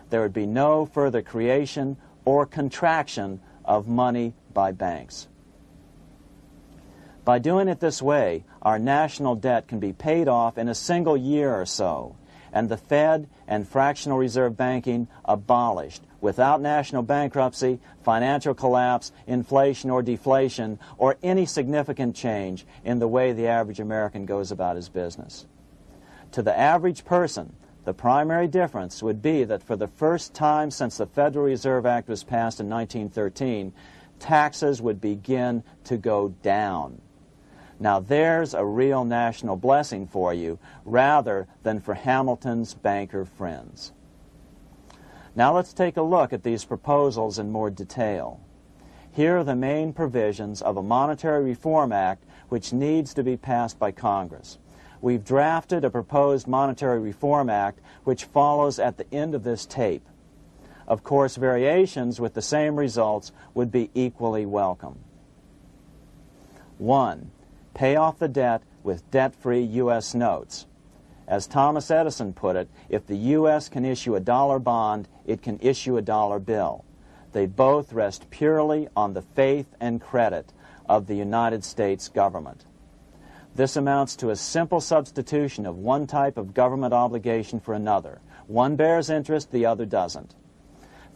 Speaker 2: There would be no further creation or contraction of money by banks. By doing it this way, our national debt can be paid off in a single year or so, and the Fed and fractional reserve banking abolished without national bankruptcy, financial collapse, inflation or deflation, or any significant change in the way the average American goes about his business. To the average person, the primary difference would be that for the first time since the Federal Reserve Act was passed in 1913, taxes would begin to go down. Now there's a real national blessing for you, rather than for Hamilton's banker friends. Now let's take a look at these proposals in more detail. Here are the main provisions of a Monetary Reform Act which needs to be passed by Congress. We've drafted a proposed Monetary Reform Act which follows at the end of this tape. Of course, variations with the same results would be equally welcome. 1. Pay off the debt with debt-free U.S. notes. As Thomas Edison put it, if the U.S. can issue a dollar bond, it can issue a dollar bill. They both rest purely on the faith and credit of the United States government. This amounts to a simple substitution of one type of government obligation for another. One bears interest, the other doesn't.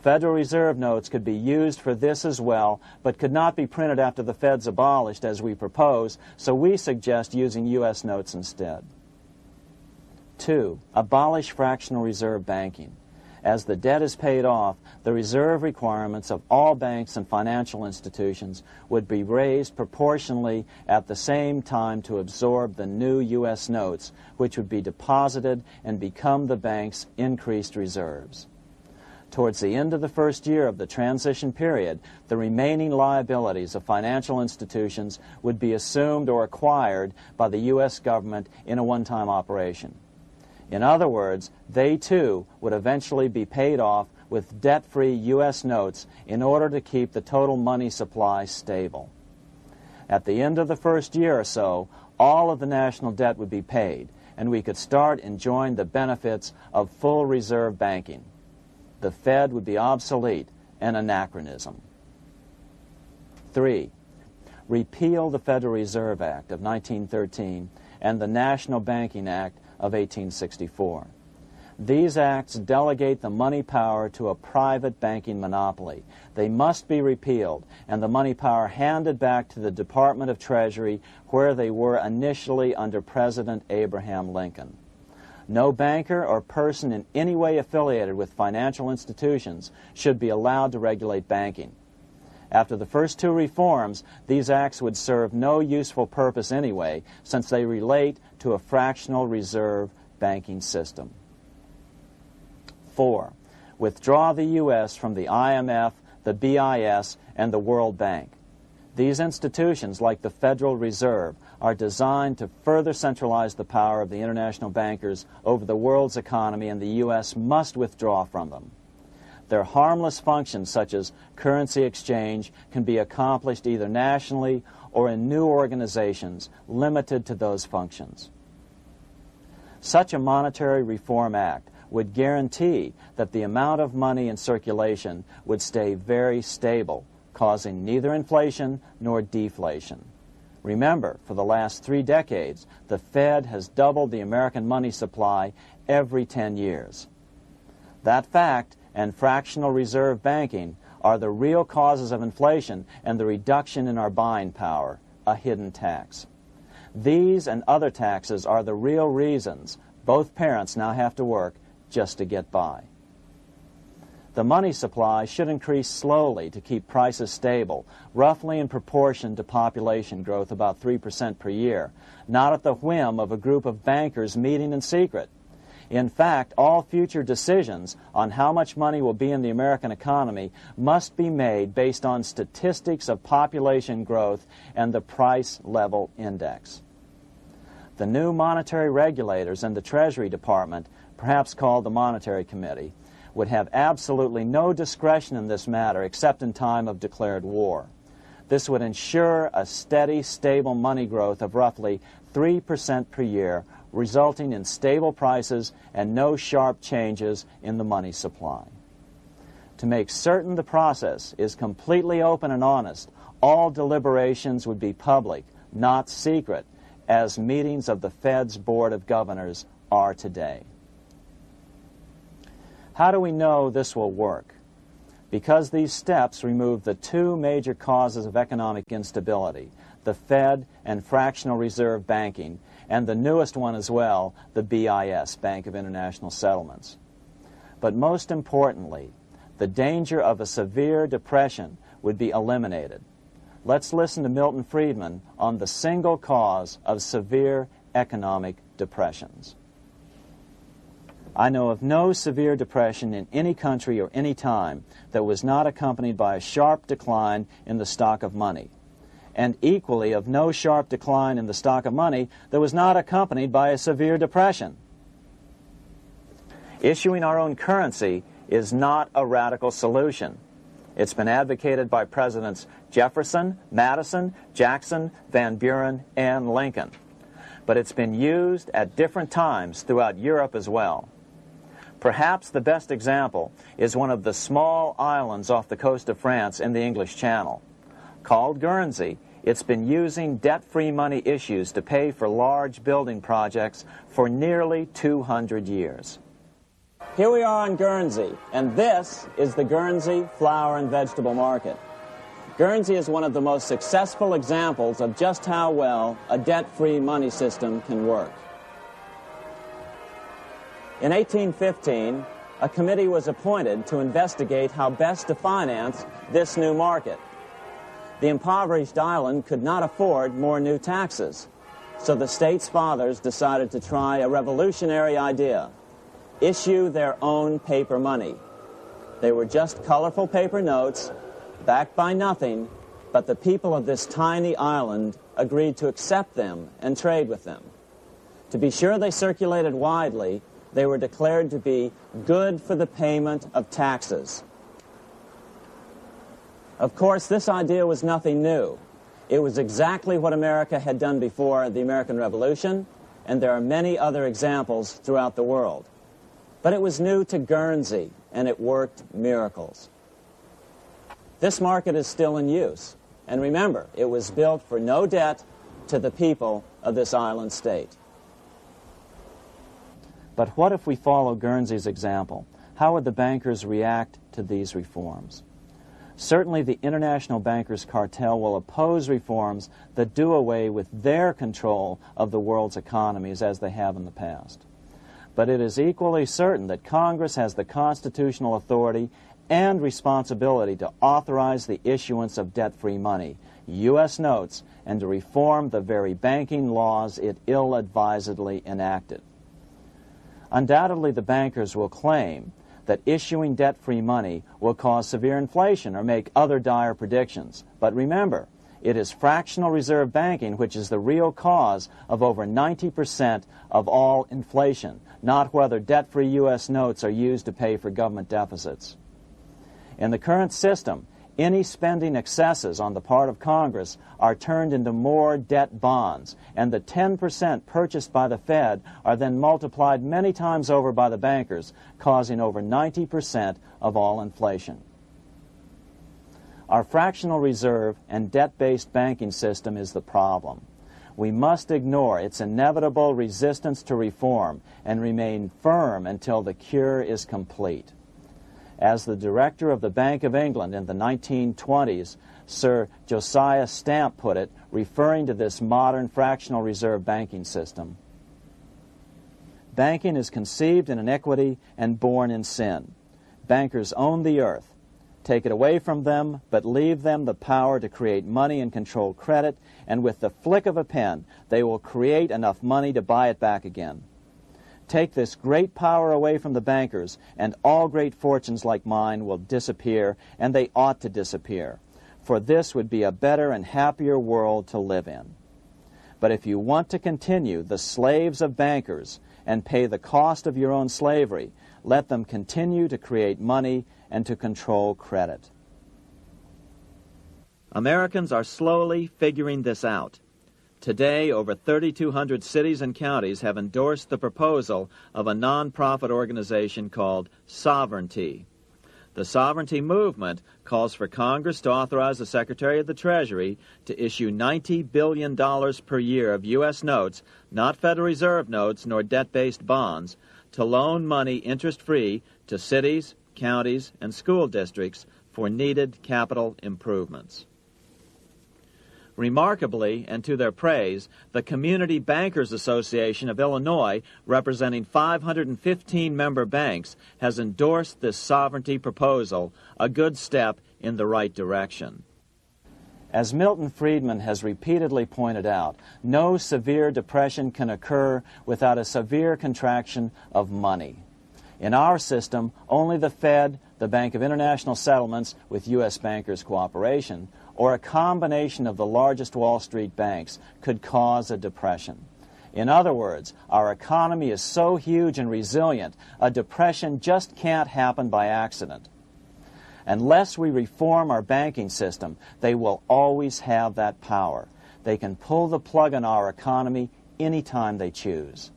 Speaker 2: Federal Reserve notes could be used for this as well, but could not be printed after the Fed's abolished as we propose, so we suggest using U.S. notes instead. 2. Abolish fractional reserve banking. As the debt is paid off, the reserve requirements of all banks and financial institutions would be raised proportionally at the same time to absorb the new U.S. notes, which would be deposited and become the bank's increased reserves. Towards the end of the first year of the transition period, the remaining liabilities of financial institutions would be assumed or acquired by the U.S. government in a one-time operation. In other words, they too would eventually be paid off with debt-free U.S. notes in order to keep the total money supply stable. At the end of the first year or so, all of the national debt would be paid, and we could start enjoying the benefits of full reserve banking. The Fed would be obsolete, an anachronism. 3. Repeal the Federal Reserve Act of 1913 and the National Banking Act of 1864. These acts delegate the money power to a private banking monopoly. They must be repealed, and the money power handed back to the Department of Treasury, where they were initially under President Abraham Lincoln. No banker or person in any way affiliated with financial institutions should be allowed to regulate banking. After the first two reforms, these acts would serve no useful purpose anyway, since they relate to a fractional reserve banking system. 4. Withdraw the U.S. from the IMF, the BIS, and the World Bank. These institutions, like the Federal Reserve, are designed to further centralize the power of the international bankers over the world's economy, and the U.S. must withdraw from them. Their harmless functions, such as currency exchange, can be accomplished either nationally or in new organizations limited to those functions. Such a monetary reform act would guarantee that the amount of money in circulation would stay very stable, causing neither inflation nor deflation. Remember, for the last 3 decades, the Fed has doubled the American money supply every 10 years. That fact and fractional reserve banking are the real causes of inflation and the reduction in our buying power, a hidden tax. These and other taxes are the real reasons both parents now have to work just to get by. The money supply should increase slowly to keep prices stable, roughly in proportion to population growth, about 3% per year, not at the whim of a group of bankers meeting in secret. In fact, all future decisions on how much money will be in the American economy must be made based on statistics of population growth and the price level index. The new monetary regulators and the Treasury Department, perhaps called the Monetary Committee, would have absolutely no discretion in this matter except in time of declared war. This would ensure a steady, stable money growth of roughly 3% per year, resulting in stable prices and no sharp changes in the money supply. To make certain the process is completely open and honest, all deliberations would be public, not secret, as meetings of the Fed's Board of Governors are today. How do we know this will work? Because these steps remove the two major causes of economic instability, the Fed and fractional reserve banking, and the newest one as well, the BIS, Bank of International Settlements. But most importantly, the danger of a severe depression would be eliminated. Let's listen to Milton Friedman on the single cause of severe economic depressions. I know of no severe depression in any country or any time that was not accompanied by a sharp decline in the stock of money, and equally of no sharp decline in the stock of money that was not accompanied by a severe depression. Issuing our own currency is not a radical solution. It's been advocated by Presidents Jefferson, Madison, Jackson, Van Buren, and Lincoln. But it's been used at different times throughout Europe as well. Perhaps the best example is one of the small islands off the coast of France in the English Channel. Called Guernsey, it's been using debt-free money issues to pay for large building projects for nearly 200 years. Here we are on Guernsey, and this is the Guernsey Flower and Vegetable Market. Guernsey is one of the most successful examples of just how well a debt-free money system can work. In 1815, a committee was appointed to investigate how best to finance this new market. The impoverished island could not afford more new taxes, so the state's fathers decided to try a revolutionary idea: issue their own paper money. They were just colorful paper notes, backed by nothing, but the people of this tiny island agreed to accept them and trade with them. To be sure they circulated widely, they were declared to be good for the payment of taxes. Of course, this idea was nothing new. It was exactly what America had done before the American Revolution, and there are many other examples throughout the world. But it was new to Guernsey, and it worked miracles. This market is still in use, and remember, it was built for no debt to the people of this island state. But what if we follow Guernsey's example? How would the bankers react to these reforms? Certainly the international bankers' cartel will oppose reforms that do away with their control of the world's economies as they have in the past. But it is equally certain that Congress has the constitutional authority and responsibility to authorize the issuance of debt-free money, U.S. notes, and to reform the very banking laws it ill-advisedly enacted. Undoubtedly, the bankers will claim that issuing debt-free money will cause severe inflation or make other dire predictions. But remember, it is fractional reserve banking which is the real cause of over 90% of all inflation, not whether debt-free U.S. notes are used to pay for government deficits. In the current system, any spending excesses on the part of Congress are turned into more debt bonds, and the 10% purchased by the Fed are then multiplied many times over by the bankers, causing over 90% of all inflation. Our fractional reserve and debt-based banking system is the problem. We must ignore its inevitable resistance to reform and remain firm until the cure is complete. As the director of the Bank of England in the 1920s, Sir Josiah Stamp put it, referring to this modern fractional reserve banking system, banking is conceived in iniquity and born in sin. Bankers own the earth. Take it away from them, but leave them the power to create money and control credit, and with the flick of a pen, they will create enough money to buy it back again. Take this great power away from the bankers, and all great fortunes like mine will disappear, and they ought to disappear, for this would be a better and happier world to live in. But if you want to continue the slaves of bankers and pay the cost of your own slavery, let them continue to create money and to control credit. Americans are slowly figuring this out. Today, over 3,200 cities and counties have endorsed the proposal of a nonprofit organization called Sovereignty. The Sovereignty movement calls for Congress to authorize the Secretary of the Treasury to issue $90 billion per year of U.S. notes, not Federal Reserve notes nor debt-based bonds, to loan money interest-free to cities, counties, and school districts for needed capital improvements. Remarkably, and to their praise, the Community Bankers Association of Illinois, representing 515 member banks, has endorsed this sovereignty proposal, a good step in the right direction. As Milton Friedman has repeatedly pointed out, no severe depression can occur without a severe contraction of money. In our system, only the Fed, the Bank of International Settlements, with U.S. bankers' cooperation, or a combination of the largest Wall Street banks could cause a depression. In other words, our economy is so huge and resilient, a depression just can't happen by accident. Unless we reform our banking system, they will always have that power. They can pull the plug on our economy anytime they choose.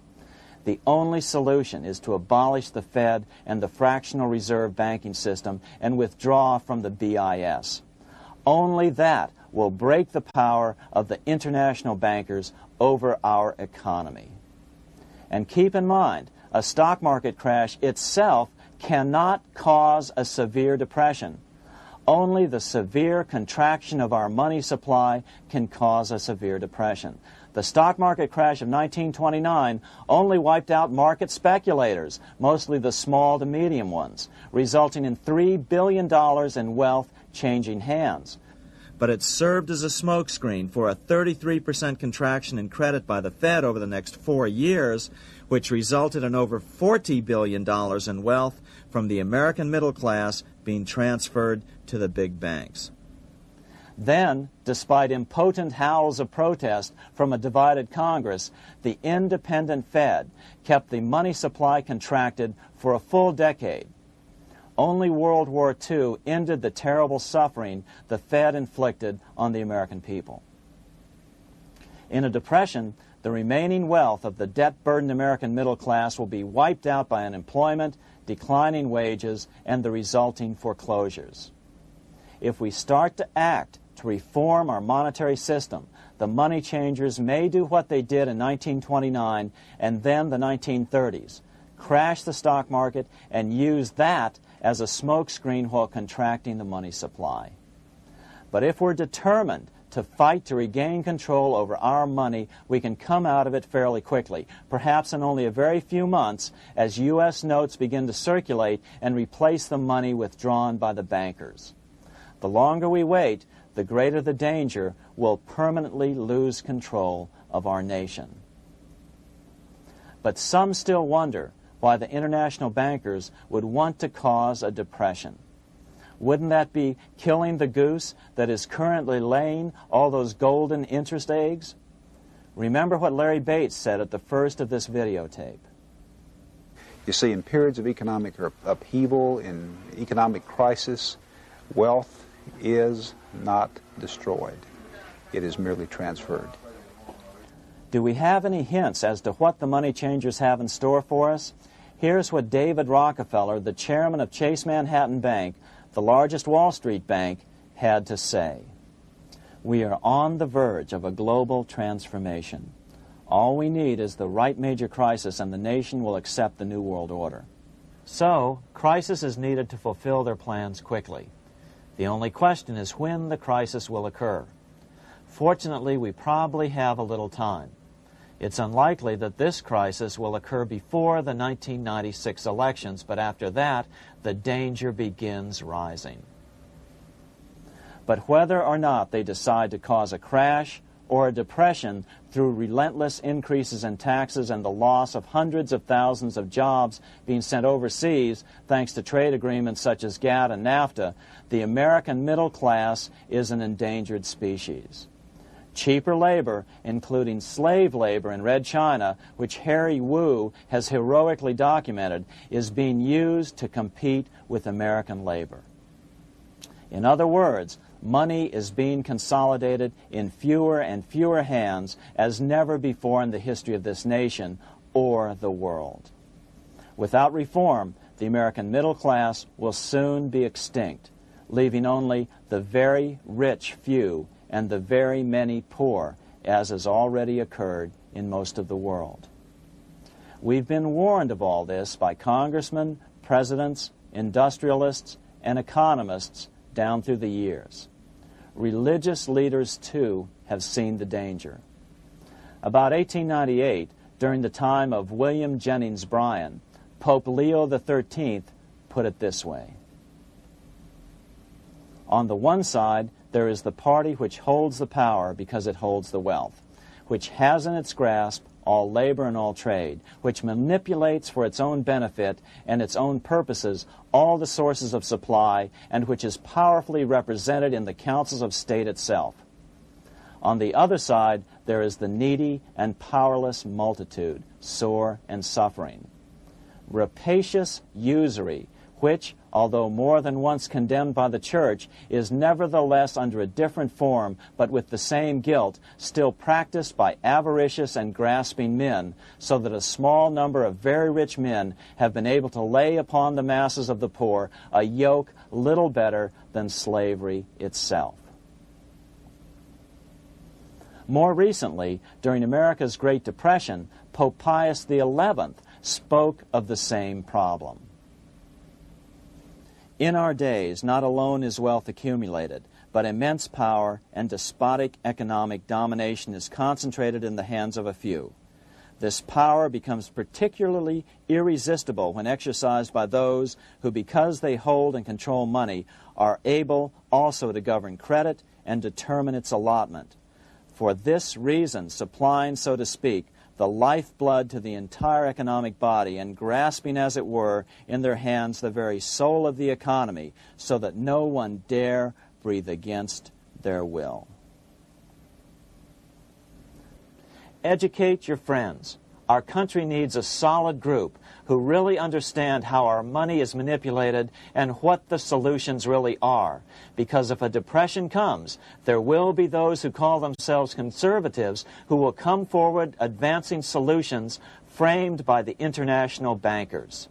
Speaker 2: The only solution is to abolish the Fed and the fractional reserve banking system and withdraw from the BIS. Only that will break the power of the international bankers over our economy. And keep in mind, a stock market crash itself cannot cause a severe depression. Only the severe contraction of our money supply can cause a severe depression. The stock market crash of 1929 only wiped out market speculators, mostly the small to medium ones, resulting in $3 billion in wealth changing hands. But it served as a smokescreen for a 33% contraction in credit by the Fed over the next 4 years, which resulted in over $40 billion in wealth from the American middle class being transferred to the big banks. Then, despite impotent howls of protest from a divided Congress, the independent Fed kept the money supply contracted for a full decade. Only World War II ended the terrible suffering the Fed inflicted on the American people. In a depression, the remaining wealth of the debt-burdened American middle class will be wiped out by unemployment, declining wages, and the resulting foreclosures. If we start to act to reform our monetary system, the money changers may do what they did in 1929 and then the 1930s, crash the stock market and use that as a smokescreen while contracting the money supply. But if we're determined to fight to regain control over our money, we can come out of it fairly quickly, perhaps in only a very few months, as U.S. notes begin to circulate and replace the money withdrawn by the bankers. The longer we wait, the greater the danger we'll permanently lose control of our nation. But some still wonder why the international bankers would want to cause a depression. Wouldn't that be killing the goose that is currently laying all those golden interest eggs? Remember what Larry Bates said at the first of this videotape.
Speaker 5: You see, in periods of economic upheaval, in economic crisis, wealth is not destroyed. It is merely transferred.
Speaker 2: Do we have any hints as to what the money changers have in store for us? Here's what David Rockefeller, the chairman of Chase Manhattan Bank, the largest Wall Street bank, had to say. We are on the verge of a global transformation. All we need is the right major crisis and the nation will accept the New World Order. So, crisis is needed to fulfill their plans quickly. The only question is when the crisis will occur. Fortunately, we probably have a little time. It's unlikely that this crisis will occur before the 1996 elections, but after that, the danger begins rising. But whether or not they decide to cause a crash or a depression through relentless increases in taxes and the loss of hundreds of thousands of jobs being sent overseas thanks to trade agreements such as GATT and NAFTA, the American middle class is an endangered species. Cheaper labor, including slave labor in Red China, which Harry Wu has heroically documented, is being used to compete with American labor. In other words, money is being consolidated in fewer and fewer hands as never before in the history of this nation or the world. Without reform, the American middle class will soon be extinct, leaving only the very rich few and the very many poor, as has already occurred in most of the world. We've been warned of all this by congressmen, presidents, industrialists, and economists down through the years. Religious leaders, too, have seen the danger. About 1898, during the time of William Jennings Bryan, Pope Leo XIII put it this way: on the one side, there is the party which holds the power because it holds the wealth, which has in its grasp all labor and all trade, which manipulates for its own benefit and its own purposes all the sources of supply, and which is powerfully represented in the councils of state itself. On the other side, there is the needy and powerless multitude, sore and suffering. Rapacious usury, which, although more than once condemned by the Church, is nevertheless under a different form, but with the same guilt, still practiced by avaricious and grasping men, so that a small number of very rich men have been able to lay upon the masses of the poor a yoke little better than slavery itself. More recently, during America's Great Depression, Pope Pius XI spoke of the same problem. In our days, not alone is wealth accumulated, but immense power and despotic economic domination is concentrated in the hands of a few. This power becomes particularly irresistible when exercised by those who, because they hold and control money, are able also to govern credit and determine its allotment. For this reason, supplying, so to speak, the lifeblood to the entire economic body, and grasping, as it were, in their hands the very soul of the economy, so that no one dare breathe against their will. Educate your friends. Our country needs a solid group who really understand how our money is manipulated and what the solutions really are. Because if a depression comes, there will be those who call themselves conservatives who will come forward advancing solutions framed by the international bankers.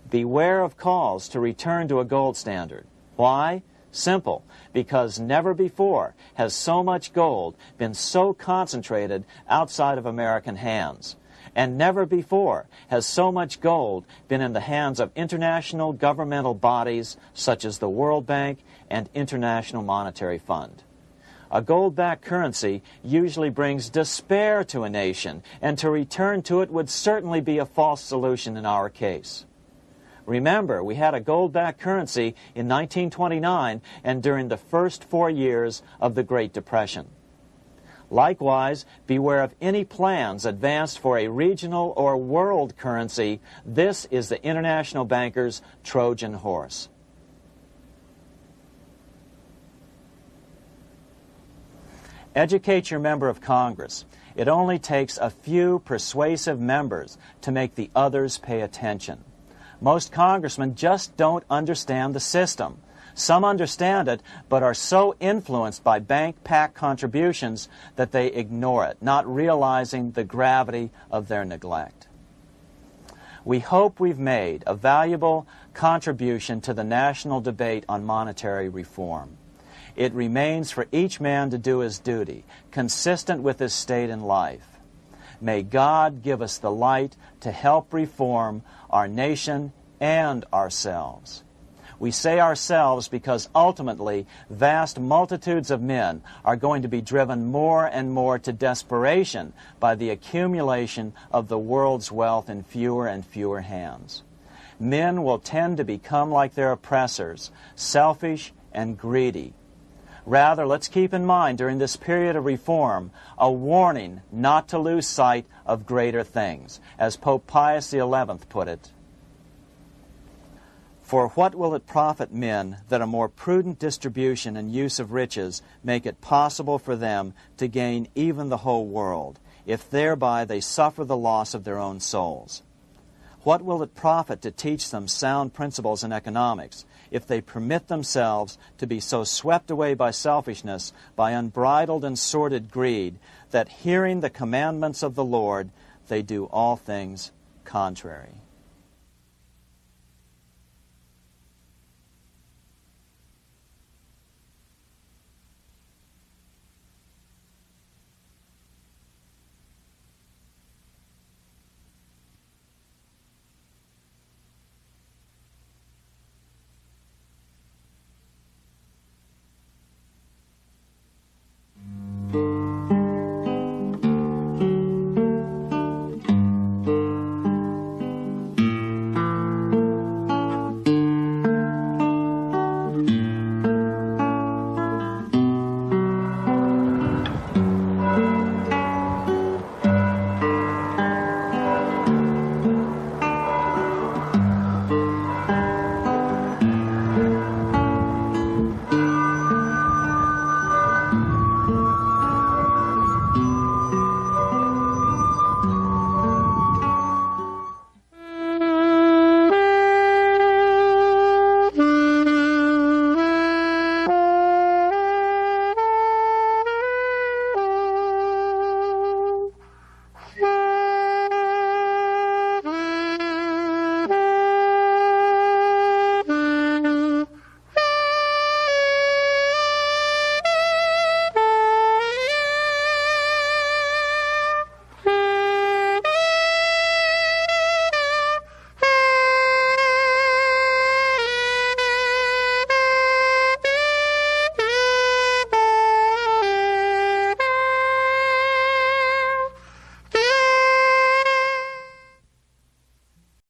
Speaker 2: Beware of calls to return to a gold standard. Why? Simple, because never before has so much gold been so concentrated outside of American hands. And never before has so much gold been in the hands of international governmental bodies such as the World Bank and International Monetary Fund. A gold-backed currency usually brings despair to a nation, and to return to it would certainly be a false solution in our case. Remember, we had a gold-backed currency in 1929 and during the first 4 years of the Great Depression. Likewise, beware of any plans advanced for a regional or world currency. This is the international bankers' Trojan horse. Educate your member of Congress. It only takes a few persuasive members to make the others pay attention. Most congressmen just don't understand the system. Some understand it, but are so influenced by bank PAC contributions that they ignore it, not realizing the gravity of their neglect. We hope we've made a valuable contribution to the national debate on monetary reform. It remains for each man to do his duty, consistent with his state in life. May God give us the light to help reform our nation and ourselves. We say ourselves because ultimately vast multitudes of men are going to be driven more and more to desperation by the accumulation of the world's wealth in fewer and fewer hands. Men will tend to become like their oppressors, selfish and greedy. Rather, let's keep in mind during this period of reform a warning not to lose sight of greater things, as Pope Pius XI put it. For what will it profit men that a more prudent distribution and use of riches make it possible for them to gain even the whole world, if thereby they suffer the loss of their own souls? What will it profit to teach them sound principles in economics if they permit themselves to be so swept away by selfishness, by unbridled and sordid greed, that hearing the commandments of the Lord, they do all things contrary?